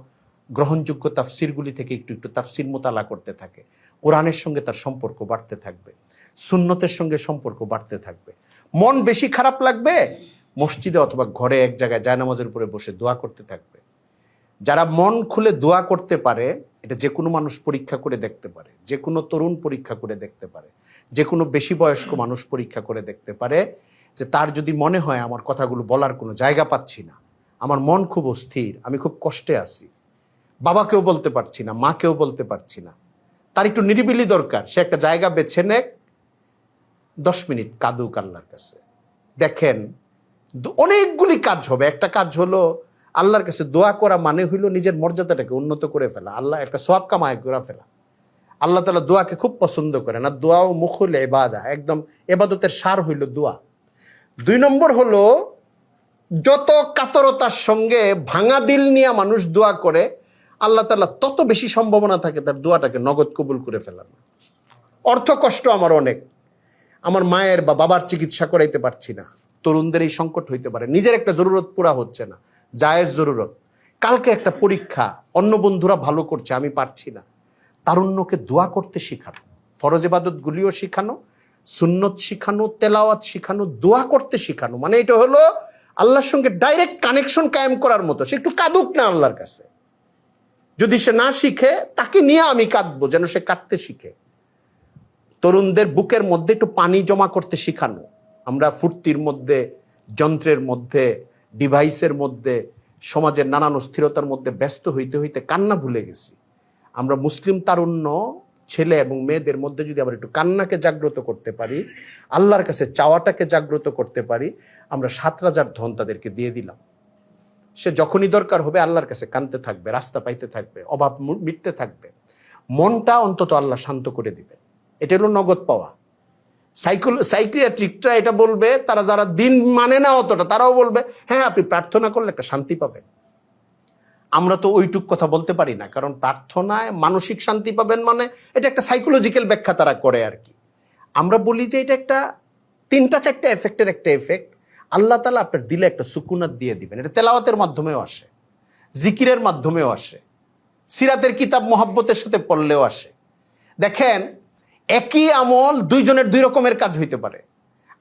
গ্রহণযোগ্য তাফসিরগুলি থেকে একটু একটু তাফসির মোতালা করতে থাকে, কোরআনের সঙ্গে তার সম্পর্ক বাড়তে থাকবে, সুন্নতের সঙ্গে সম্পর্ক বাড়তে থাকবে। মন বেশি খারাপ লাগবে, মসজিদে অথবা ঘরে এক জায়গায় জায়নামাজের উপরে বসে দোয়া করতে থাকবে। যারা মন খুলে দোয়া করতে পারে, এটা যে কোনো মানুষ পরীক্ষা করে দেখতে পারে, যে কোনো তরুণ পরীক্ষা করে দেখতে পারে, যে কোনো বেশি বয়স্ক মানুষ পরীক্ষা করে দেখতে পারে, যে তার যদি মনে হয় আমার কথাগুলো বলার কোনো জায়গা পাচ্ছি না, আমার মন খুব অস্থির, আমি খুব কষ্টে আছি, বাবাকেও বলতে পারছি না, মাকেও বলতে পারছি না, তার একটু নিরিবিলি দরকার, সে একটা জায়গা বেছে নেক, 10 মিনিট কাঁদুক আল্লাহর কাছে। দেখেন অনেকগুলি কাজ হবে। একটা কাজ হলো আল্লাহর কাছে দোয়া করা মানে হইল নিজের মর্যাদাটাকে উন্নত করে ফেলা, আল্লাহ একটা সওয়াব কামায় করে ফেলা। আল্লাহ তাআলা দোয়াকে খুব পছন্দ করেন, আর দোয়াও মুখুল ইবাদা, একদম ইবাদতের সার হইল দোয়া। 2 নম্বর হলো যত কাতরতার সঙ্গে ভাঙা দিল নিয়ে মানুষ দোয়া করে, আল্লাহ তাআলা তত বেশি সম্ভাবনা থাকে তার দোয়াটাকে নগদ কবুল করে ফেলানো। অর্থ কষ্ট আমার অনেক, আমার মায়ের বা বাবার চিকিৎসা করাইতে পারছি না, তরুণদের এই সংকট হইতে পারে, নিজের একটা জরুরত পুরা হচ্ছে না, জায়েজ জরুরত, কালকে একটা পরীক্ষা, অন্য বন্ধুরা ভালো করছে আমি পারছি না। তারুণ্যকে দোয়া করতে শেখানো, ফরজ ইবাদতগুলিও শেখানো, সুন্নত শিখানো, তেলাওয়াত শিখানো, দোয়া করতে শিখানো। মানে এটা হলো আল্লাহর সঙ্গে ডাইরেক্ট কানেকশন কায়েম করার মতো। সে একটু কাঁদুক না আল্লাহর কাছে, যদি সে না শিখে তাকে নিয়ে আমি কাঁদবো, যেন সে কাঁদতে শিখে। তরুণদের বুকের মধ্যে একটু পানি জমা করতে শিখানো, আমরা ফুর্তির মধ্যে, যন্ত্রের মধ্যে, ডিভাইসের মধ্যে, সমাজের নানান অস্থিরতার মধ্যে ব্যস্ত হইতে হইতে কান্না ভুলে গেছি। আমরা মুসলিম তারুণ্য ছেলে এবং মেয়েদের মধ্যে যদি আবার একটু কান্নাকে জাগ্রত করতে পারি, আল্লাহর কাছে চাওয়াটাকে জাগ্রত করতে পারি, আমরা 7 রাজার ধন তাদেরকে দিয়ে দিলাম। সে যখনই দরকার হবে আল্লাহর কাছে কাঁদতে থাকবে, রাস্তা পাইতে থাকবে, অভাব মিটতে থাকবে, মনটা অন্তত আল্লাহ শান্ত করে দিবেন। এটা হলো নগদ পাওয়া। সাইকিয়াট্রিকরা এটা বলবে, তারা যারা দিন মানে না অতটা, তারাও বলবে হ্যাঁ আপনি প্রার্থনা করলে একটা শান্তি পাবেন। আমরা তো ওইটুক কথা বলতে পারি না, কারণ প্রার্থনায় মানসিক শান্তি পাবেন মানে এটা একটা সাইকোলজিক্যাল ব্যাখ্যা তারা করে আর কি। আমরা বলি যে এটা একটা 3-4টা এফেক্টের একটা এফেক্ট। আল্লাহ তাআলা আপনার দিলে একটা সুকুনাত দিয়ে দিবেন। এটা তেলাওয়াতের মাধ্যমেও আসে, জিকিরের মাধ্যমেও আসে, সিরাতের কিতাব মহব্বতের সাথে পড়লেও আসে। দেখেন, একই আমল দুইজনের 2 রকমের কাজ হইতে পারে।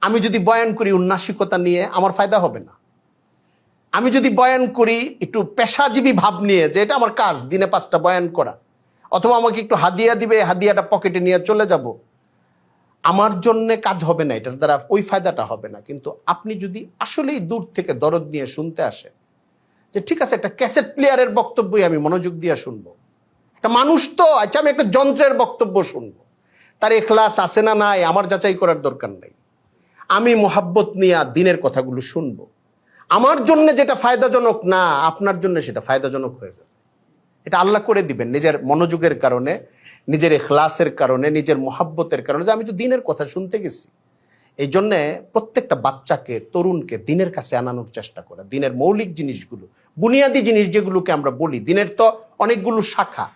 আমি যদি বয়ান করি উন্নাসিকতা নিয়ে, আমার ফায়দা হবে না। আমি যদি বয়ান করি একটু পেশাজীবী ভাব নিয়ে, যে এটা আমার কাজ দিনে 5টা বয়ান করা, অথবা আমাকে একটু হাদিয়া দিবে, হাদিয়াটা পকেটে নিয়ে চলে যাব, আমার জন্য কাজ হবে না, এটার দ্বারা ওই ফায়দাটা হবে না। কিন্তু আপনি যদি আসলেই দূর থেকে দরদ নিয়ে শুনতে আসেন, যে ঠিক আছে একটা ক্যাসেট প্লেয়ারের বক্তব্যই আমি মনোযোগ দিয়ে শুনবো, একটা মানুষ তো আচ্ছা আমি একটা যন্ত্রের বক্তব্য শুনবো, তার ইখলাস আছে না নাই আমার যাচাই করার দরকার নাই, আমি মোহাব্বত নিয়ে দিনের কথাগুলো শুনবো, আমার জন্য যেটা ফায়দাজনক না আপনার জন্য সেটা ফায়দাজনক হয়ে যাবে। এটা আল্লাহ করে দিবেন নিজের মনোযোগের কারণে, নিজের ইখলাসের কারণে, নিজের মোহাব্বতের কারণে, যে আমি তো দিনের কথা শুনতে গেছি। এই জন্যে প্রত্যেকটা বাচ্চাকে, তরুণকে দিনের কাছে আনানোর চেষ্টা করা, দিনের মৌলিক জিনিসগুলো, বুনিয়াদি জিনিস যেগুলোকে আমরা বলি। দিনের তো অনেকগুলো শাখা,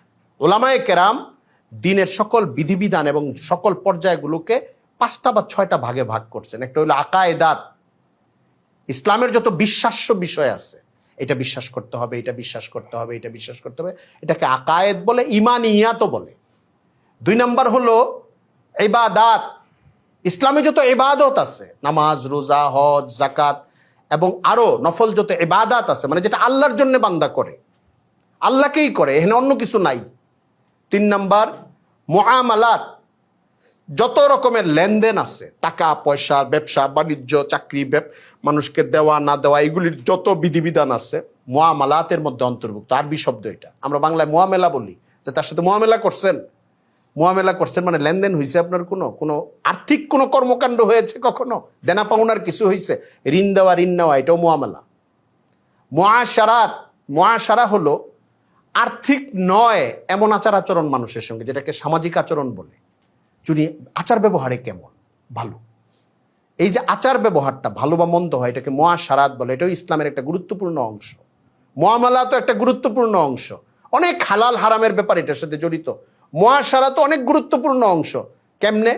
ওলামায়ে কেরাম দিনের সকল বিধিবিধান এবং সকল পর্যায়গুলোকে 5টা বা 6টা ভাগে ভাগ করছেন। একটা হলো আকায়েদাত, ইসলামের যত বিশ্বাস্য বিষয় আছে, এটা বিশ্বাস করতে হবে, এটা বিশ্বাস করতে হবে, এটা বিশ্বাস করতে হবে, এটাকে আকায়েদ বলে, ইমানিয়াতও বলে। 2 নাম্বার হলো ইবাদাত, ইসলামে যত ইবাদত আছে, নামাজ, রোজা, হজ, যাকাত এবং আরো নফল যত ইবাদাত আছে, মানে যেটা আল্লাহর জন্য বান্দা করে, আল্লাহকেই করে, এখানে অন্য কিছু নাই। 3 নাম্বার মুআমালাত, যত রকমের লেনদেন আছে, টাকা পয়সা, ব্যবসা বাণিজ্য, চাকরি, মানুষকে দেওয়া না দেওয়া, এগুলির যত বিধিবিধান আছে মুআমালাতের মধ্যে অন্তর্ভুক্ত। আরবি শব্দ এটা, আমরা বাংলায় মুআমেলা বলি, যে তার সাথে মুআমেলা করছেন। মুআমেলা করছেন মানে লেনদেন হয়েছে, আপনার কোনো আর্থিক কোনো কর্মকাণ্ড হয়েছে, কখনো দেনা পাওনার কিছু হয়েছে, ঋণ দেওয়া, ঋণ নেওয়া, এটাও মুআমেলা। মুআশারাত, মুআশারা হলো আর্থিক নয় এমন আচার আচরণ মানুষের সঙ্গে, যেটাকে সামাজিক আচরণ বলে। যদি আচার ব্যবহারে কেমন, ভালো, এই যে আচার ব্যবহারটা ভালো বা মন্দ হয়, এটাকে মুআশারাত বলে। এটাও ইসলামের একটা গুরুত্বপূর্ণ অংশ। মুআমালাত একটা গুরুত্বপূর্ণ অংশ, অনেক হালাল হারামের ব্যাপার এটার সাথে জড়িত। মুআশারাত অনেক গুরুত্বপূর্ণ অংশ। কেমনে?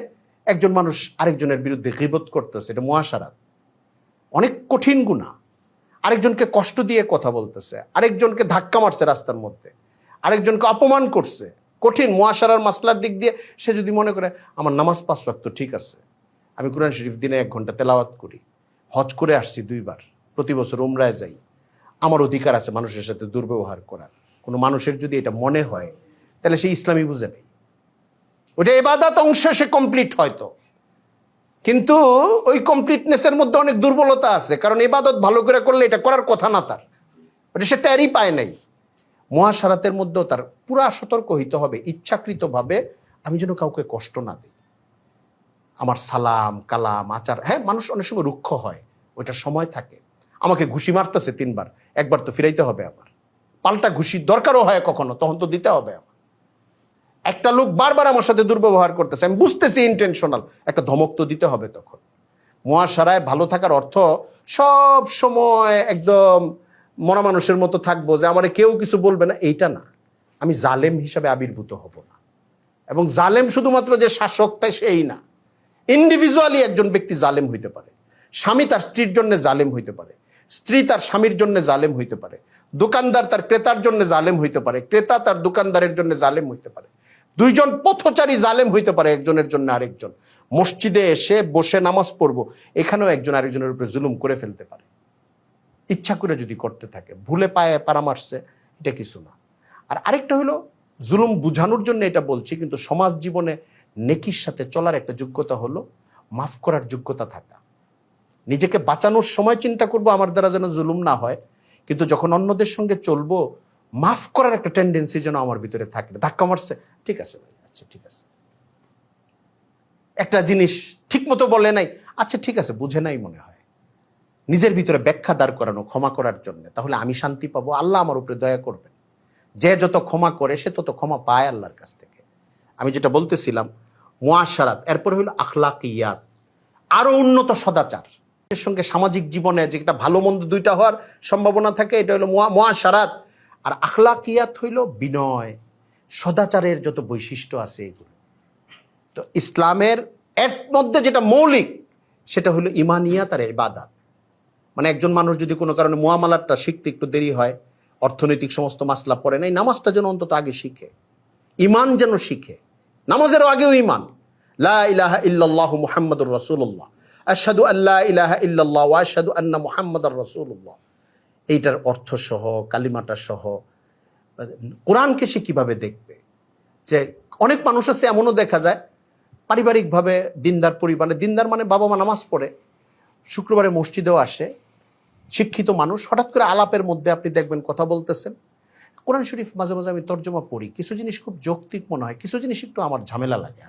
একজন মানুষ আরেকজনের বিরুদ্ধে গীবত করতেছে, এটা মুআশারাত, অনেক কঠিন গুনাহ। আরেকজনকে কষ্ট দিয়ে কথা বলতেছে, আরেকজনকে ধাক্কা মারছে রাস্তার মধ্যে, আরেকজনকে অপমান করছে, কঠিন। মুআশারার মাসলার দিক দিয়ে সে যদি মনে করে আমার নামাজ 5 ওয়াক্ত ঠিক আছে, আমি কোরআন শরীফ দিনে 1 ঘন্টা তেলাওয়াত করি, হজ করে আসছি 2 বার, প্রতি বছর উমরায় যাই, আমার অধিকার আছে মানুষের সাথে দুর্ব্যবহার করার, কোনো মানুষের যদি এটা মনে হয়, তাহলে সে ইসলামই বুঝে নেই। ওটা ইবাদত অংশ, সে কমপ্লিট হয়তো, কিন্তু ওই কমপ্লিটনেসের মধ্যে অনেক দুর্বলতা আছে, কারণ ইবাদত ভালো করে করলে এটা করার কথা না তার, ওটা সে ট্যারই পায় নাই। মুআশারাতের মধ্যেও তার পুরা সতর্ক হইতে হবে, ইচ্ছাকৃতভাবে আমি যেন কাউকে কষ্ট না দিই। আমার সালাম কালাম আচার, হ্যাঁ মানুষ অনেক সময় রুক্ষ হয়, ওইটার সময় থাকে। আমাকে ঘুষি মারতেছে 3 বার, 1 বার তো ফিরাইতে হবে, আমার পাল্টা ঘুষি দরকারও হয় কখনো, তখন তো দিতে হবে আমার। একটা লোক বারবার আমার সাথে দুর্ব্যবহার করতেছে, আমি বুঝতেছি ইন্টেনশনাল, একটা ধমক তো দিতে হবে তখন। মুআশারায় ভালো থাকার অর্থ সব সময় একদম মরা মানুষের মতো থাকবো, যে আমারে কেউ কিছু বলবে না, এইটা না। আমি জালেম হিসাবে আবির্ভূত হব না, এবং জালেম শুধুমাত্র যে শাসক তাই সেই না, ইন্ডিভিজুয়ালি একজন ব্যক্তি জালেম হইতে পারে। স্বামী তার স্ত্রীর জন্য জালেম হইতে পারে, স্ত্রী তার স্বামীর জন্য জালেম হইতে পারে, দোকানদার তার ক্রেতার জন্য জালেম হইতে পারে, ক্রেতা তার দোকানদারের জন্য জালেম হইতে পারে, 2 জন পথচারী জালেম হইতে পারে একজনের জন্য আরেকজন। মসজিদে এসে বসে নামাজ পড়বো, এখানেও একজন আরেকজনের উপরে জুলুম করে ফেলতে পারে, ইচ্ছা করে যদি করতে থাকে। ভুলে পায়ে পাড়া মারছে, এটা কিছু না। আর আরেকটা হলো জুলুম বুঝানোর জন্য এটা বলছি, কিন্তু সমাজ জীবনে নেকির সাথে চলার একটা যোগ্যতা হলো মাফ করার যোগ্যতা থাকা। নিজেকে বাঁচানোর সময় চিন্তা করব আমার দ্বারা যেন জুলুম না হয়, কিন্তু যখন অন্যদের সঙ্গে চলবো মাফ করার একটা টেন্ডেন্সি যেন আমার ভিতরে থাকে। ধাক্কা মারছে, ঠিক আছে ভাই, আচ্ছা ঠিক আছে। একটা জিনিস ঠিক মতো বলে নাই, আচ্ছা ঠিক আছে, বুঝে নাই মনে হয়। নিজের ভিতরে ব্যাখ্যা দাঁড় করানো ক্ষমা করার জন্য, তাহলে আমি শান্তি পাবো, আল্লাহ আমার উপরে দয়া করবেন। যে যত ক্ষমা করে সে তত ক্ষমা পায় আল্লাহর কাছ থেকে। আমি যেটা বলতেছিলাম মুআশারাত, এরপরে হলো আখলাকিয়াত, আরো উন্নত সদাচার। এর সঙ্গে সামাজিক জীবনে যেটা ভালো মন্দ দুইটা হওয়ার সম্ভাবনা থাকে, এটা হলো মুআশারাত। আর আখলাকিয়াত হইল বিনয়, সদাচারের যত বৈশিষ্ট্য আছে এগুলো। তো ইসলামের এর মধ্যে যেটা মৌলিক সেটা হলো ইমানিয়াত আর ইবাদাত। মানে একজন মানুষ যদি কোনো কারণে মুআমালাতটা শিখতে একটু দেরি হয়, অর্থনৈতিক সমস্ত মাসলা পড়ে নাই, নামাজটা যেন অন্তত আগে শিখে, ইমান যেন শিখে। নামাজের আগেও ইমান, লা ইলাহা ইল্লাল্লাহু মুহাম্মাদুর রাসূলুল্লাহ, আশহাদু আল্লা ইলাহা ইল্লাল্লাহ ওয়া আশহাদু আন্না মুহাম্মাদার রাসূলুল্লাহ, এইটার অর্থ সহ, কালিমাটা সহ। কোরআনকে সে কিভাবে দেখবে? যে অনেক মানুষ আছে এমনও দেখা যায় পারিবারিকভাবে দিনদার পরিবারে, দিনদার মানে বাবা মা নামাজ পড়ে, শুক্রবারে মসজিদেও আসে, শিক্ষিত মানুষ, হঠাৎ করে আলাপের মধ্যে আপনি দেখবেন কথা বলতেছেন। কোরআন শরীফ মাঝে মাঝে আমি তর্জমা পড়ি, কিছু জিনিস খুব যৌক্তিক মনে হয়, কিছু জিনিস একটু আমার ঝামেলা লাগে।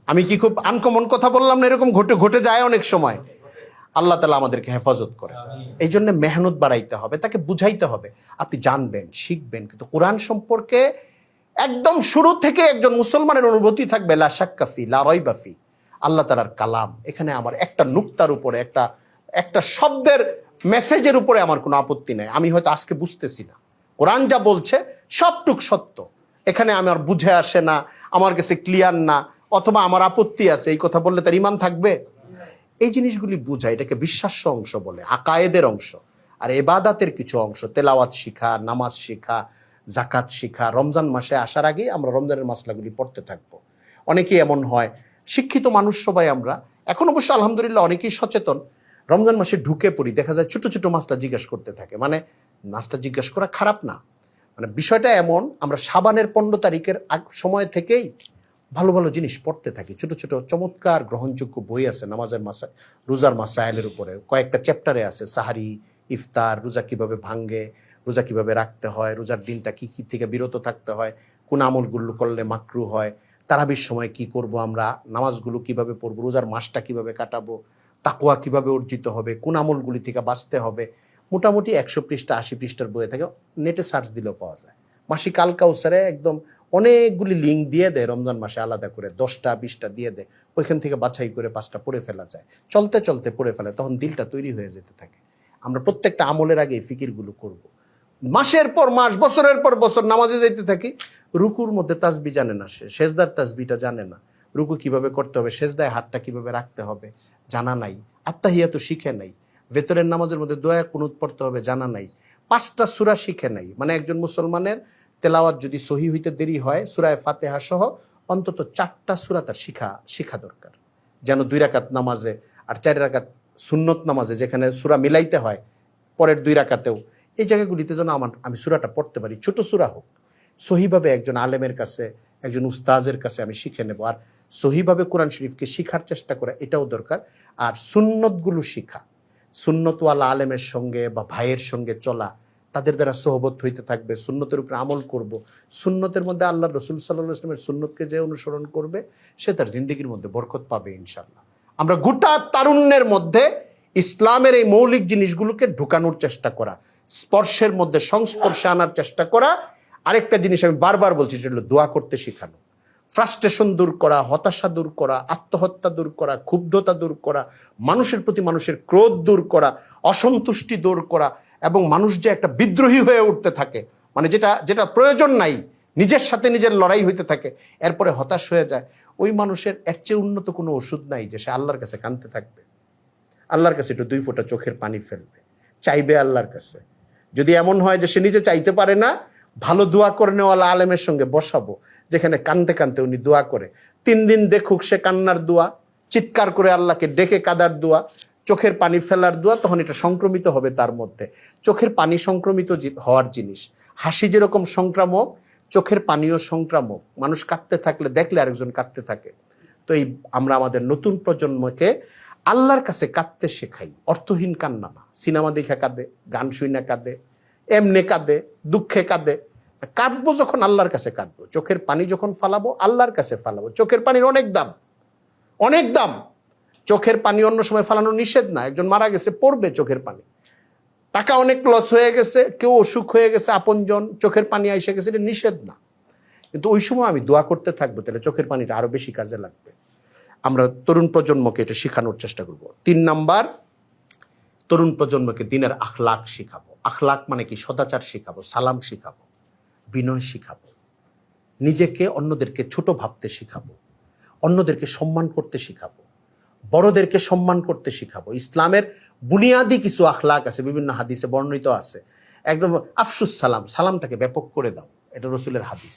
আমি কি খুব আনকমন কথা বললাম না? এরকম ঘটে যায় অনেক সময়। আল্লাহ তাআলা আমাদেরকে হেফাজত করে। এই জন্য মেহনত বাড়াইতে হবে, তাকে বুঝাইতে হবে। আপনি জানবেন, শিখবেন, কিন্তু কোরআন সম্পর্কে একদম শুরু থেকে একজন মুসলমানের অনুভূতি থাকবে লা শাক্কা ফি লা রাইবা ফি, আল্লাহ তাআলার কালাম। এখানে আমার একটা নুক্তার উপরে, একটা শব্দের মেসেজের উপরে আমার কোনো আপত্তি নাই। আমি হয়তো আজকে বুঝতেছি না, কোরআন যা বলছে সবটুক সত্য, এখানে আমার বুঝে আসে না, আমার কাছে ক্লিয়ার না, অথবা আমার আপত্তি আছে, এই কথা বললে তার ঈমান থাকবে? এই জিনিসগুলি বুঝা, এটাকে বিশ্বাস্য অংশ বলে, আকায়েদের অংশ। আর ইবাদাতের কিছু অংশ, তেলাওয়াত শিখা, নামাজ শিখা, জাকাত শিখা। রমজান মাসে আসার আগেই আমরা রমজানের মাসলাগুলি পড়তে থাকবো। অনেকেই এমন হয়, শিক্ষিত মানুষ সবাই আমরা, এখন অবশ্য আলহামদুলিল্লাহ অনেকেই সচেতন, রমজান মাসে ঢুকে পড়ি, দেখা যায় ছোট ছোট মাসলা জিজ্ঞাসা করতে থাকে। মানে মাসলা জিজ্ঞাসা করা খারাপ না, মানে বিষয়টা এমন, আমরা শাবানের 15 তারিখের সময় থেকেই ভালো ভালো জিনিস পড়তে থাকি। ছোট ছোট চমৎকার গ্রহণযোগ্য বই আছে নামাজের রোজার মাসাইলের উপরে, কয়েকটা চ্যাপ্টারে আছে। সাহারি, ইফতার, রোজা কিভাবে ভাঙ্গে, রোজা কিভাবে রাখতে হয়, রোজার দিনটা কি কি থেকে বিরত থাকতে হয়, কোন আমলগুলো করলে মাকরু হয়, তারাবির সময় কি করব আমরা, নামাজগুলো কিভাবে পড়বো, রোজার মাসটা কিভাবে কাটাবো, তাকওয়া কিভাবে অর্জিত হবে, কোন আমলগুলি থেকে বাঁচতে হবে। মোটামুটি 100 পৃষ্ঠা 80 পৃষ্ঠার বইয়ে থাকে, নেটে সার্চ দিলেও পাওয়া যায়। মাসিক আল কাউসারে একদম অনেকগুলি লিঙ্ক দিয়ে দেয়, রমজান মাসে আলাদা করে 10টা 20টা দিয়ে দেয়, ওইখান থেকে বাছাই করে 5টা পড়ে ফেলা যায়। চলতে চলতে পড়ে ফেলে, তখন দিলটা তৈরি হয়ে যেতে থাকে। আমরা প্রত্যেকটা আমলের আগে এই ফিকিরগুলো করব। মাসের পর মাস, বছরের পর বছর নামাজে যাইতে থাকি, রুকুর মধ্যে তাসবি জানে না, সে সেজদার তাসবিটা জানে না, রুকু কিভাবে করতে হবে, সেজদায় হাতটা কিভাবে রাখতে হবে জানা নাই, আত্তাহিয়াতু শিখে নাই, ভেতরের নামাজের মধ্যে দোয়া কুনুত পড়তে হবে জানা নাই, 5টা সূরা শিখে নাই। মানে একজন মুসলমানের তেলাওয়াত যদি সহি হইতে দেরি হয়, সূরা ফাতিহা সহ অন্তত 4টা সূরা তার শিখা দরকার, যেন 2 রাকাত নামাজে আর 4 রাকাত সুন্নত নামাজে যেখানে সূরা মিলাইতে হয় পরের 2 রাকাতেও, এই জায়গাগুলিতে যেন আমি সূরাটা পড়তে পারি, ছোট সূরা হোক। সহিভাবে একজন আলেমের কাছে, একজন উস্তাজের কাছে আমি শিখে নেব। আর সহিভাবে কোরআন শরীফকে শিখার চেষ্টা করা, এটাও দরকার। আর সুন্নতগুলো শিখা, সুন্নতওয়ালা আলেমের সঙ্গে বা ভাইয়ের সঙ্গে চলা, তাদের দ্বারা সোহবত হইতে থাকবে, সুন্নতের উপরে আমল করব। সুন্নতের মধ্যে আল্লাহ রসুল সাল্লাল্লাহু আলাইহি ওয়াসাল্লামের সুন্নতকে যে অনুসরণ করবে সে তার জিন্দেগির মধ্যে বরকত পাবে ইনশাআল্লাহ। আমরা গোটা তারুণ্যের মধ্যে ইসলামের এই মৌলিক জিনিসগুলোকে ঢুকানোর চেষ্টা করা, স্পর্শের মধ্যে সংস্পর্শে আনার চেষ্টা করা। আরেকটা জিনিস আমি বারবার বলছি, সেটা হলো দোয়া করতে শেখানো। ফ্রাস্ট্রেশন দূর করা, হতাশা দূর করা, আত্মহত্যা দূর করা, ক্ষুব্ধতা দূর করা, মানুষের প্রতি মানুষের ক্রোধ দূর করা, অসন্তুষ্টি দূর করা। এবং মানুষ যে একটা বিদ্রোহী হয়ে উঠতে থাকে, মানে যেটা প্রয়োজন নাই, নিজের সাথে নিজের লড়াই হইতে থাকে, এরপরে হতাশ হয়ে যায়, ওই মানুষের এর চেয়ে উন্নত কোনো ওষুধ নাই যে সে আল্লাহর কাছে কাঁদতে থাকবে, আল্লাহর কাছে একটু 2 ফোঁটা চোখের পানি ফেলবে, চাইবে আল্লাহর কাছে। যদি এমন হয় যে সে নিজে চাইতে পারে না, ভালো দোয়া করে নেওয়ালা আলেমের সঙ্গে বসাবো, যেখানে কানতে কানতে উনি দোয়া করে। 3 দিন দেখুক সে কান্নার দোয়া, চিৎকার করে আল্লাহকে ডেকে কাদার দোয়া, চোখের পানি ফেলার দোয়া, তখন এটা সংক্রমিত হবে তার মধ্যে। চোখের পানি সংক্রমিত হওয়ার জিনিস। হাসি যেরকম সংক্রামক, চোখের পানিও সংক্রামক। মানুষ কাঁদতে থাকলে দেখলে আরেকজন কাঁদতে থাকে। তো আমরা আমাদের নতুন প্রজন্মকে আল্লাহর কাছে কাঁদতে শেখাই, অর্থহীন কান্না না। সিনেমা দেখে কাঁদে, গান শুনে কাঁদে, এমনে কাঁদে, দুঃখে কাঁদে। কাঁদবো যখন আল্লাহর কাছে কাঁদবো, চোখের পানি যখন ফালাবো আল্লাহর কাছে ফালাবো। চোখের পানির অনেক দাম, অনেক দাম। চোখের পানি অন্য সময় ফালানো নিষেধ না। একজন মারা গেছে, পড়বে চোখের পানি। টাকা অনেক লস হয়ে গেছে, কেউ অসুখ হয়ে গেছে, আপনজন, চোখের পানি এসে গেছে, এটা নিষেধ না। কিন্তু ওই সময় আমি দোয়া করতে থাকবো, তাহলে চোখের পানিটা আরো বেশি কাজে লাগবে। আমরা তরুণ প্রজন্মকে এটা শেখানোর চেষ্টা করব। 3 নাম্বার, তরুণ প্রজন্মকে দিনের আখলাক শিখাবো। আখলাক মানে কি? সদাচার শিখাবো, সালাম শিখাবো, বিনয় শিখাবো, নিজেকে অন্যদেরকে ছোট ভাবতে শিখাবো, অন্যদেরকে সম্মান করতে শিখাবো, বড়দেরকে সম্মান করতে শিখাবো। ইসলামের বুনিয়াদি কিছু আখলাক আছে, বিভিন্ন হাদিসে বর্ণিত আছে। একদম আফসুস সালাম, সালামটাকে ব্যাপক করে দাও, এটা রসুলের হাদিস।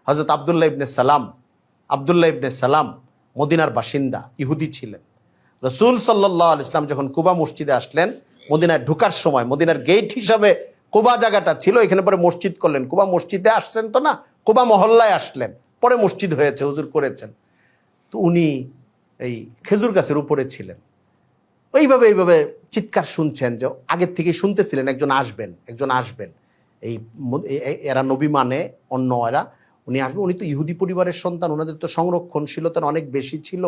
হযরত আব্দুল্লাহ ইবনে সালাম মদিনার বাসিন্দা, ইহুদি ছিলেন। রসুল সাল্লাল্লাহু আলাইহি ওয়াসাল্লাম যখন কুবা মসজিদে আসলেন, মদিনায় ঢোকার সময় মদিনার গেট হিসাবে কুবা জায়গাটা ছিল, এখানে পরে মসজিদ করলেন। কুবা মসজিদে আসছেন তো না, কুবা মহল্লায় আসলেন, পরে মসজিদ হয়েছে, হুজুর করেছেন। তো উনি এই খেজুর গাছের উপরে ছিলেন, এইভাবে চিৎকার শুনছেন, যে আগের থেকে শুনতেছিলেন একজন আসবেন। এরা নবী মানে অন্য এরা, উনি আসবেন। উনি তো ইহুদি পরিবারের সন্তান, ওনাদের তো সংরক্ষণশীলতা অনেক বেশি ছিল।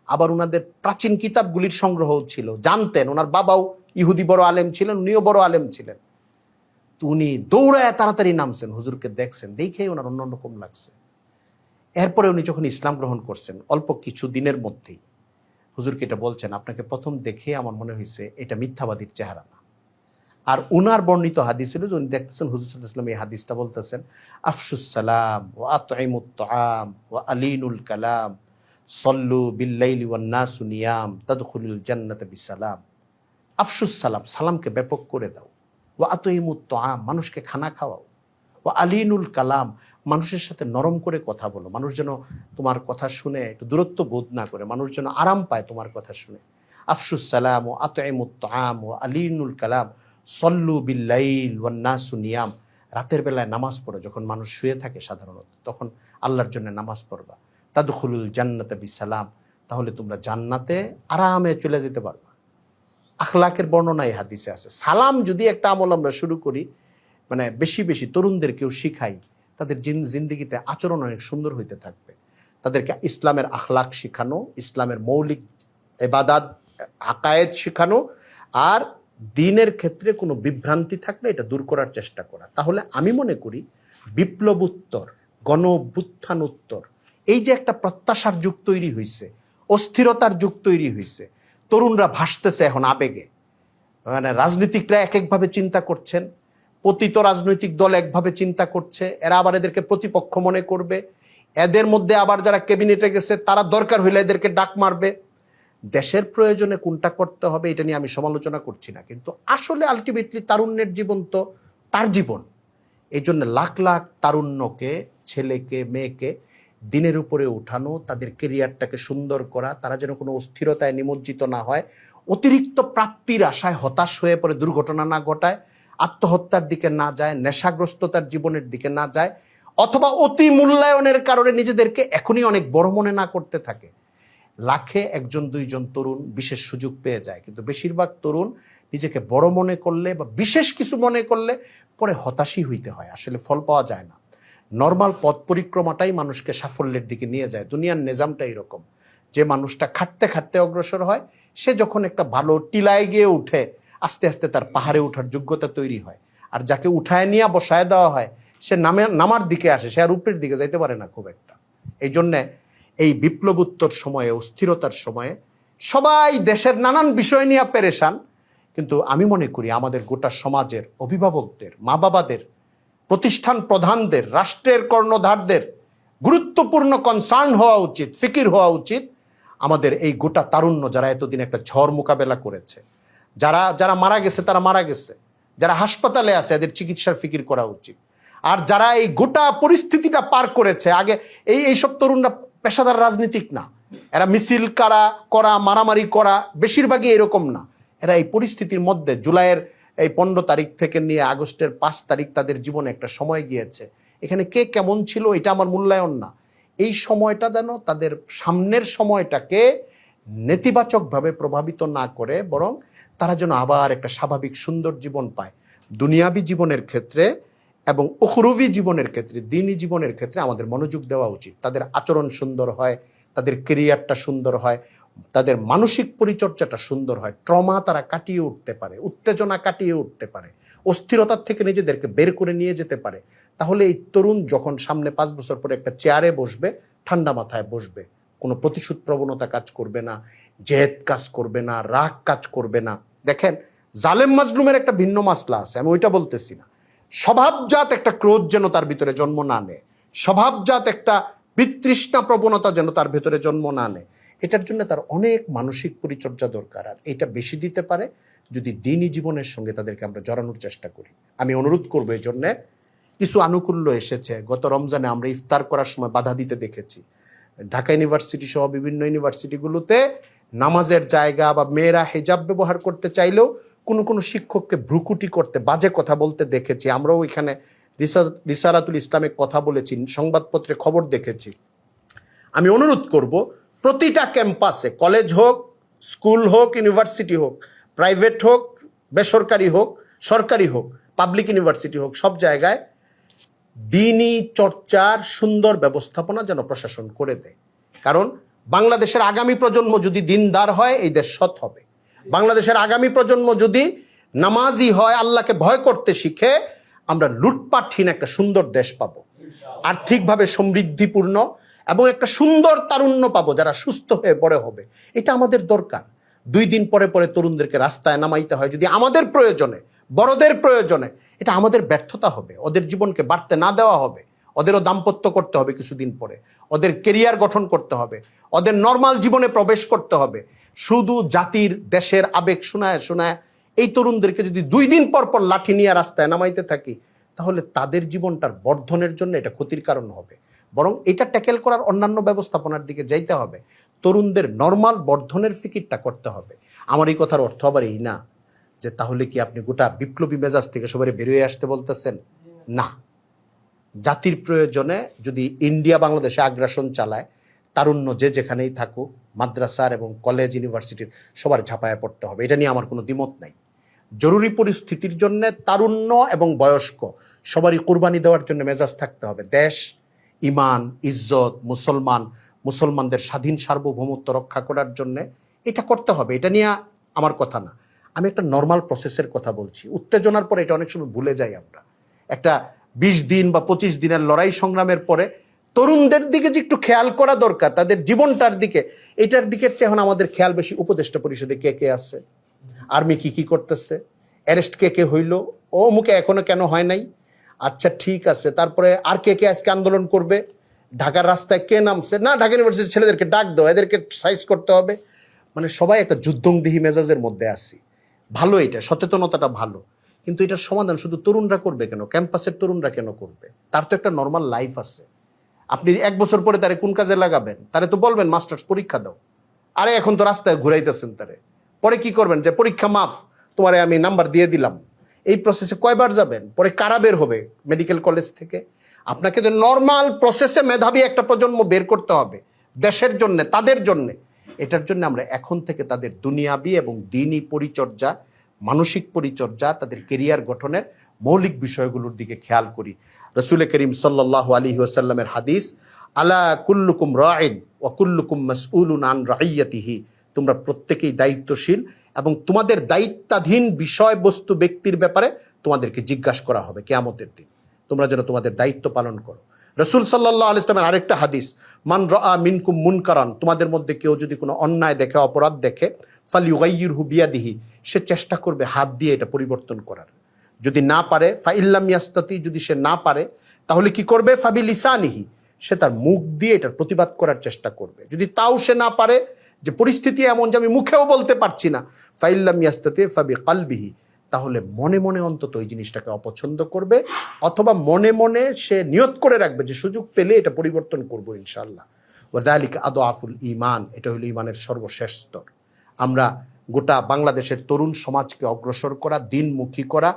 আবার ওনাদের প্রাচীন কিতাবগুলির সংগ্রহ ছিল, জানতেন। ওনার বাবাও ইহুদি বড় আলেম ছিলেন, উনিও বড় আলেম ছিলেন। তো উনি দৌড়ায় তাড়াতাড়ি নামছেন, হুজুরকে দেখছেন, দেখেই ওনার অন্যরকম লাগছে। এরপরে উনি যখন ইসলাম গ্রহণ করছেন, অল্প কিছু দিনের মধ্যেই হুজুরকে এটা বলছেন, আপনাকে প্রথম দেখে আমার মনে হয়েছে এটা মিথ্যাবাদীর চেহারা না। আর উনার বর্ণিত হাদিস ছিল যে উনি দেখতেছেন হুজুর সাল্লাল্লাহু আলাইহি ওয়াসাল্লাম এই হাদিসটা বলতেছেন, আফশুস সালাম ওয়া আতঈমুত তাআম ওয়া আলিনুল কালাম সল্লু বিল্লাইলি ওয়ান নাসু নিয়াম তাদখুলুল জান্নাতা বিসালাম। আফশুস সালাম, সালামকে ব্যাপক করে দাও। ওয়া আতঈমুত তাআম, মানুষকে খানা খাওয়াও। ওয়া আলিনুল কালাম, মানুষের সাথে নরম করে কথা বলো, মানুষ যেন তোমার কথা শুনে একটু দূরত্ব বোধ না করে, মানুষ যেন আরাম পায় তোমার কথা শুনে। আফশুস সালাম ওয়া আতঈমুত তাআম ওয়া আলিনুল কালাম সল্লু বিল্লাইল ওয়ান নাসু নিয়াম। রাতের বেলায় নামাজ পড়ো, যখন মানুষ শুয়ে থাকে সাধারণত, তখন আল্লাহর জন্য নামাজ পড়বা। তাদখুলুল জান্নাতা বিসালাম, তাহলে তোমরা জান্নাতে আরামে চলে যেতে পারবা। আখলাকের বর্ণনা এই হাদিসে আছে। সালাম যদি একটা আমল আমরা শুরু করি, মানে বেশি বেশি তরুণদেরকেও শিখাই, তাদের জিন্দেগিতে আচরণ অনেক সুন্দর হইতে থাকবে। তাদেরকে ইসলামের আখলাক শিখানো, ইসলামের মৌলিক ইবাদত আকায়েদ শিখানো, আর দ্বীনের ক্ষেত্রে কোনো বিভ্রান্তি থাকলে এটা দূর করার চেষ্টা করা। তাহলে আমি মনে করি বিপ্লবোত্তর, গণ অভ্যুত্থানোত্তর এই যে একটা প্রত্যাশার যুগ তৈরি হয়েছে, অস্থিরতার যুগ তৈরি হয়েছে, তরুণরা ভাসতেছে এখন আবেগে। মানে রাজনীতিকরা এক একভাবে চিন্তা করছেন, পতিত রাজনৈতিক দল একভাবে চিন্তা করছে, এরা আবার এদেরকে প্রতিপক্ষ মনে করবে। এদের মধ্যে আবার যারা ক্যাবিনেটে গেছে তারা দরকার হইলে এদেরকে ডাক মারবে। দেশের প্রয়োজনে কোনটা করতে হবে এটা নিয়ে আমি সমালোচনা করছি না, কিন্তু আসলে আলটিমেটলি তারুণ্যের জীবন তো তার জীবন। এই জন্য লাখ লাখ তারুণ্যকে, ছেলেকে, মেয়েকে দিনের উপরে উঠানো, তাদের কেরিয়ারটাকে সুন্দর করা, তারা যেন কোনো অস্থিরতায় নিমজ্জিত না হয়, অতিরিক্ত প্রাপ্তির আশায় হতাশ হয়ে পড়ে দুর্ঘটনা না ঘটায়, আত্মহত্যার দিকে না যায়, নেশাগ্রস্ততার জীবনের দিকে না যায়, অথবা অতি মূল্যায়নের কারণে নিজেদেরকে এখনই অনেক বড় মনে না করতে থাকে। লাখে একজন দুইজন তরুণ বিশেষ সুযোগ পেয়ে যায়, কিন্তু বেশিরভাগ তরুণ নিজেকে বড় মনে করলে বা বিশেষ কিছু মনে করলে পরে হতাশই হইতে হয়, আসলে ফল পাওয়া যায় না। নর্মাল পথ পরিক্রমাটাই মানুষকে সাফল্যের দিকে নিয়ে যায়। দুনিয়ার নিজামটা এরকম, যে মানুষটা খাটতে খাটতে অগ্রসর হয়, সে যখন একটা ভালো টিলায় গিয়ে উঠে, আস্তে আস্তে তার পাহাড়ে ওঠার যোগ্যতা তৈরি হয়। আর যাকে উঠায় নিয়ে বসায় দেওয়া হয়, সে নামার দিকে আসে, সে আর উপরের দিকে যাইতে পারে না খুব একটা। এই জন্যে এই বিপ্লবোত্তর সময়ে, অস্থিরতার সময়ে সবাই দেশের নানান বিষয় নিয়ে পেরেশান, কিন্তু আমি মনে করি আমাদের গোটা সমাজের অভিভাবকদের, মা বাবাদের, প্রতিষ্ঠান প্রধানদের, রাষ্ট্রের কর্ণধারদের গুরুত্বপূর্ণ কনসার্ন হওয়া উচিত, ফিকির হওয়া উচিত আমাদের এই গোটা তারুণ্য যারা এতদিন একটা ঝড় মোকাবেলা করেছে, যারা মারা গেছে তারা মারা গেছে, যারা হাসপাতালে আছে এদের চিকিৎসার ফিকির করা উচিত। আর যারা এই গোটা পরিস্থিতিটা পার করেছে, আগে এইসব তরুণরা পেশাদার রাজনীতিক না, এরা মিছিল করা মারামারি করা বেশিরভাগই এরকম না। এরা এই পরিস্থিতির মধ্যে জুলাইয়ের এই 15 তারিখ থেকে নিয়ে আগস্টের 5 তারিখ তাদের জীবনে একটা সময় গিয়েছে। এখানে কে কেমন ছিল এটা আমার মূল্যায়ন না, এই সময়টা যেন তাদের সামনের সময়টাকে নেতিবাচকভাবে প্রভাবিত না করে, বরং তারা যেন আবার একটা স্বাভাবিক সুন্দর জীবন পায়। দুনিয়াবী জীবনের ক্ষেত্রে এবং উখরুবী জীবনের ক্ষেত্রে, দ্বীনি জীবনের ক্ষেত্রে আমাদের মনোযোগ দেওয়া উচিত। তাদের আচরণ সুন্দর হয়, তাদের কেরিয়ারটা সুন্দর হয়, তাদের মানসিক পরিচর্যাটা সুন্দর হয়, ট্রমা তারা কাটিয়ে উঠতে পারে, উত্তেজনা কাটিয়ে উঠতে পারে, অস্থিরতার থেকে নিজেদেরকে বের করে নিয়ে যেতে পারে। তাহলে এই তরুণ যখন সামনে 5 বছর পরে একটা চেয়ারে বসবে, ঠান্ডা মাথায় বসবে, কোনো প্রতিশোধ প্রবণতা কাজ করবে না, জেদ কাজ করবে না, রাগ কাজ করবে না। দেখেন, জালেম মাজলুমের একটা ভিন্ন মাসলা আছে, আমি ওইটা বলতেছি না। স্বভাবজাত একটা ক্রোধ যেন তার ভিতরে জন্ম না নেয়, স্বভাবজাত একটা বিতৃষ্ণা প্রবণতা যেন তার ভিতরে জন্ম না নেয়। এটার জন্য তার অনেক মানসিক পরিচর্যা দরকার, আর এটা বেশি দিতে পারে যদি দ্বীনি জীবনের সঙ্গে তাদেরকে আমরা জড়ানোর চেষ্টা করি। আমি অনুরোধ করবো, এই জন্যে কিছু আনুকূল্য এসেছে। গত রমজানে আমরা ইফতার করার সময় বাধা দিতে দেখেছি। ঢাকা ইউনিভার্সিটি সহ বিভিন্ন ইউনিভার্সিটিগুলোতে নামাজের জায়গা বা মেয়েরা হিজাব ব্যবহার করতে চাইলেও কোনো শিক্ষককে ভ্রুকুটি করতে, বাজে কথা বলতে দেখেছি। আমরাও এখানে রিসালাতুল ইসলামে কথা বলেছি, সংবাদপত্রে খবর দেখেছি। আমি অনুরোধ করব, প্রতিটা ক্যাম্পাসে, কলেজ হোক, স্কুল হোক, ইউনিভার্সিটি হোক, প্রাইভেট হোক, বেসরকারি হোক, সরকারি হোক, পাবলিক ইউনিভার্সিটি হোক, সব জায়গায় দ্বীনি চর্চার সুন্দর ব্যবস্থাপনা যেন প্রশাসন করে দেয়। কারণ বাংলাদেশের আগামী প্রজন্ম যদি দিনদার হয়, এই দেশ সৎ হবে। বাংলাদেশের আগামী প্রজন্ম যদি নামাজি হয়, আল্লাহকে ভয় করতে শিখে, আমরা লুটপাটহীন একটা সুন্দর দেশ পাবো, আর্থিকভাবে সমৃদ্ধিপূর্ণ এবং একটা সুন্দর তারুণ্য পাবো যারা সুস্থ হয়ে বড় হবে। এটা আমাদের দরকার। 2 দিন পরে পরে তরুণদেরকে রাস্তায় নামাইতে হয় যদি আমাদের প্রয়োজনে, বড়দের প্রয়োজনে, এটা আমাদের ব্যর্থতা হবে। ওদের জীবনকে বাড়তে না দেওয়া হবে, ওদেরও দাম্পত্য করতে হবে কিছুদিন পরে, ওদের কেরিয়ার গঠন করতে হবে, ওদের নর্মাল জীবনে প্রবেশ করতে হবে। শুধু জাতির দেশের আবেগ শোনায় শোনায় এই তরুণদেরকে যদি 2 দিন পর পর লাঠি নিয়ে রাস্তায় নামাইতে থাকি, তাহলে তাদের জীবনটার বর্ধনের জন্য এটা ক্ষতির কারণ হবে। বরং এটা ট্যাকেল করার অন্যান্য ব্যবস্থাপনার দিকে যাইতে হবে। তরুণদের নর্মাল বর্ধনের ফিকিরটা করতে হবে। আমার এই কথার অর্থ আবার এই না যে তাহলে কি আপনি গোটা বিপ্লবী মেজাজ থেকে সবাই বেরিয়ে আসতে বলতেছেন? না। জাতির প্রয়োজনে যদি ইন্ডিয়া বাংলাদেশে আগ্রাসন চালায়, তারুণ্য যে যেখানেই থাকুক, মাদ্রাসার এবং কলেজ ইউনিভার্সিটির সবার ঝাঁপায়া পড়তে হবে। এটা নিয়ে আমার কোনো দ্বিমত নাই। জরুরি পরিস্থিতির জন্য তারুণ্য এবং বয়স্ক সবারই কুরবানি দেওয়ার জন্য মেজাজ থাকতে হবে। দেশ, ইমান, ইজ্জত, মুসলমানদের স্বাধীন সার্বভৌমত্ব রক্ষা করার জন্য এটা করতে হবে। এটা নিয়ে আমার কথা না। আমি একটা নর্মাল প্রসেসের কথা বলছি। উত্তেজনার পরে এটা অনেক সময় ভুলে যাই আমরা। একটা 20 দিন বা 25 দিনের লড়াই সংগ্রামের পরে তরুণদের দিকে যে একটু খেয়াল করা দরকার, তাদের জীবনটার দিকে, এটার দিকের চেয়ে এখন আমাদের খেয়াল বেশি উপদেষ্টা পরিষদে কে কে আছে, আর্মি কি করতেছে, অ্যারেস্ট কে হইল, ও মুখে এখনো কেন হয় নাই, আচ্ছা ঠিক আছে, তারপরে আর কে আজকে আন্দোলন করবে, ঢাকার রাস্তায় কে নামছে, না ঢাকা ইউনিভার্সিটির ছেলেদেরকে ডাক দাও, এদেরকে সাইজ করতে হবে। মানে সবাই একটা যুদ্ধংদেহী মেজাজের মধ্যে আছি। ভালো, এটা সচেতনতাটা ভালো, কিন্তু এটার সমাধান শুধু তরুণরা করবে কেন? ক্যাম্পাসের তরুণরা কেন করবে? তার তো একটা নর্মাল লাইফ আছে। আপনি 1 বছর পরে তারে কোন কাজে লাগাবেন? তারে তো বলবেন মাস্টার্স পরীক্ষা দাও। আরে এখন তো রাস্তায় ঘুরাইতেছেন তারে, পরে কি করবেন? যে পরীক্ষা মাফ, তোমারে আমি নাম্বার দিয়ে দিলাম। এই প্রসেসে কয়বার যাবেন? পরে কারা বের হবে মেডিকেল কলেজ থেকে? আপনাকে তো নর্মাল প্রসেসে মেধাবী একটা প্রজন্ম বের করতে হবে দেশের জন্য, তাদের জন্য। এটার জন্য আমরা এখন থেকে তাদের দুনিয়াবী এবং দ্বীনি পরিচর্যা, মানসিক পরিচর্যা, তাদের কেরিয়ার গঠনের মৌলিক বিষয়গুলোর দিকে খেয়াল করি। রাসূল করিম সাল্লাল্লাহু আলাইহি ওয়াসাল্লামের হাদিস, আলা কুল্লুকুম রাইন ওয়া কুল্লুকুম মাসউলুন আন রাইয়াতিহি, তোমরা প্রত্যেকেই দায়িত্বশীল এবং তোমাদের দায়িত্বাধীন বিষয়বস্তু ব্যক্তির ব্যাপারে তোমাদেরকে জিজ্ঞাসা করা হবে কিয়ামতের দিন। তোমরা যেন তোমাদের দায়িত্ব পালন করো। রাসূল সাল্লাল্লাহু আলাইহি ওয়াসাল্লামের আরেকটা হাদিস, মান রাআ মিনকুম মুনকারান, তোমাদের মধ্যে কেউ যদি কোনো অন্যায় দেখে, অপরাধ দেখে, ফালইউগাইয়িরহু বিয়াদিহি, সে চেষ্টা করবে হাত দিয়ে এটা পরিবর্তন করার। যদি না পারে, ফাইল্লাম ইয়াস্তাতি, যদি সে না পারে, তাহলে কি করবে? ফাবিলিসানিহি, সে তার মুখ দিয়ে এটার প্রতিবাদ করার চেষ্টা করবে। যদি তাও সে না পারে, যে পরিস্থিতি এমন যে আমি মুখেও বলতে পারছি না, ফাইল্লাম ইয়াস্তাতি ফাবিকালবিহি, তাহলে মনে মনে অন্তত ওই জিনিসটাকে অপছন্দ করবে, অথবা মনে মনে সে নিয়ত করে রাখবে যে সুযোগ পেলে এটা পরিবর্তন করবো ইনশাআল্লাহ। ওয়াযালিকা আদআফুল ঈমান, এটা হলো ঈমানের সর্বশেষ স্তর। আমরা গোটা বাংলাদেশের তরুণ সমাজকে অগ্রসর করা, দিনমুখী করা,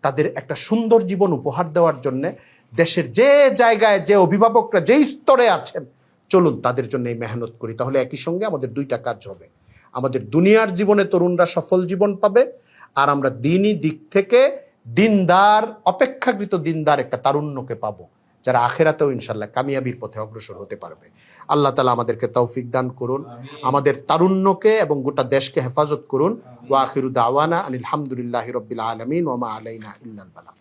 তাদের একটা সুন্দর জীবন উপহার দেওয়ার জন্য দেশের যে জায়গায় যে অভিভাবকরা যেই স্তরে আছেন, চলুন তাদের জন্য এই মেহনত করি। তাহলে একই সঙ্গে আমাদের 2টা কাজ হবে। আমাদের দুনিয়ার জীবনে তরুণরা সফল জীবন পাবে, আর আমরা দিনই দিক থেকে দিনদার, অপেক্ষাকৃত দিনদার একটা তারুণ্যকে পাবো, যারা আখেরাতেও ইনশাল্লাহ কামিয়াবির পথে অগ্রসর হতে পারবে। আল্লাহ তাআলা আমাদেরকে তৌফিক দান করুন, আমাদের তারুণ্যকে এবং গোটা দেশকে হেফাজত করুন। ওয়া আখিরু দাওয়ানা আনিল হামদুলিল্লাহি রাব্বিল আলামিন ওয়া মা আলাইনা ইল্লাল বালাগ।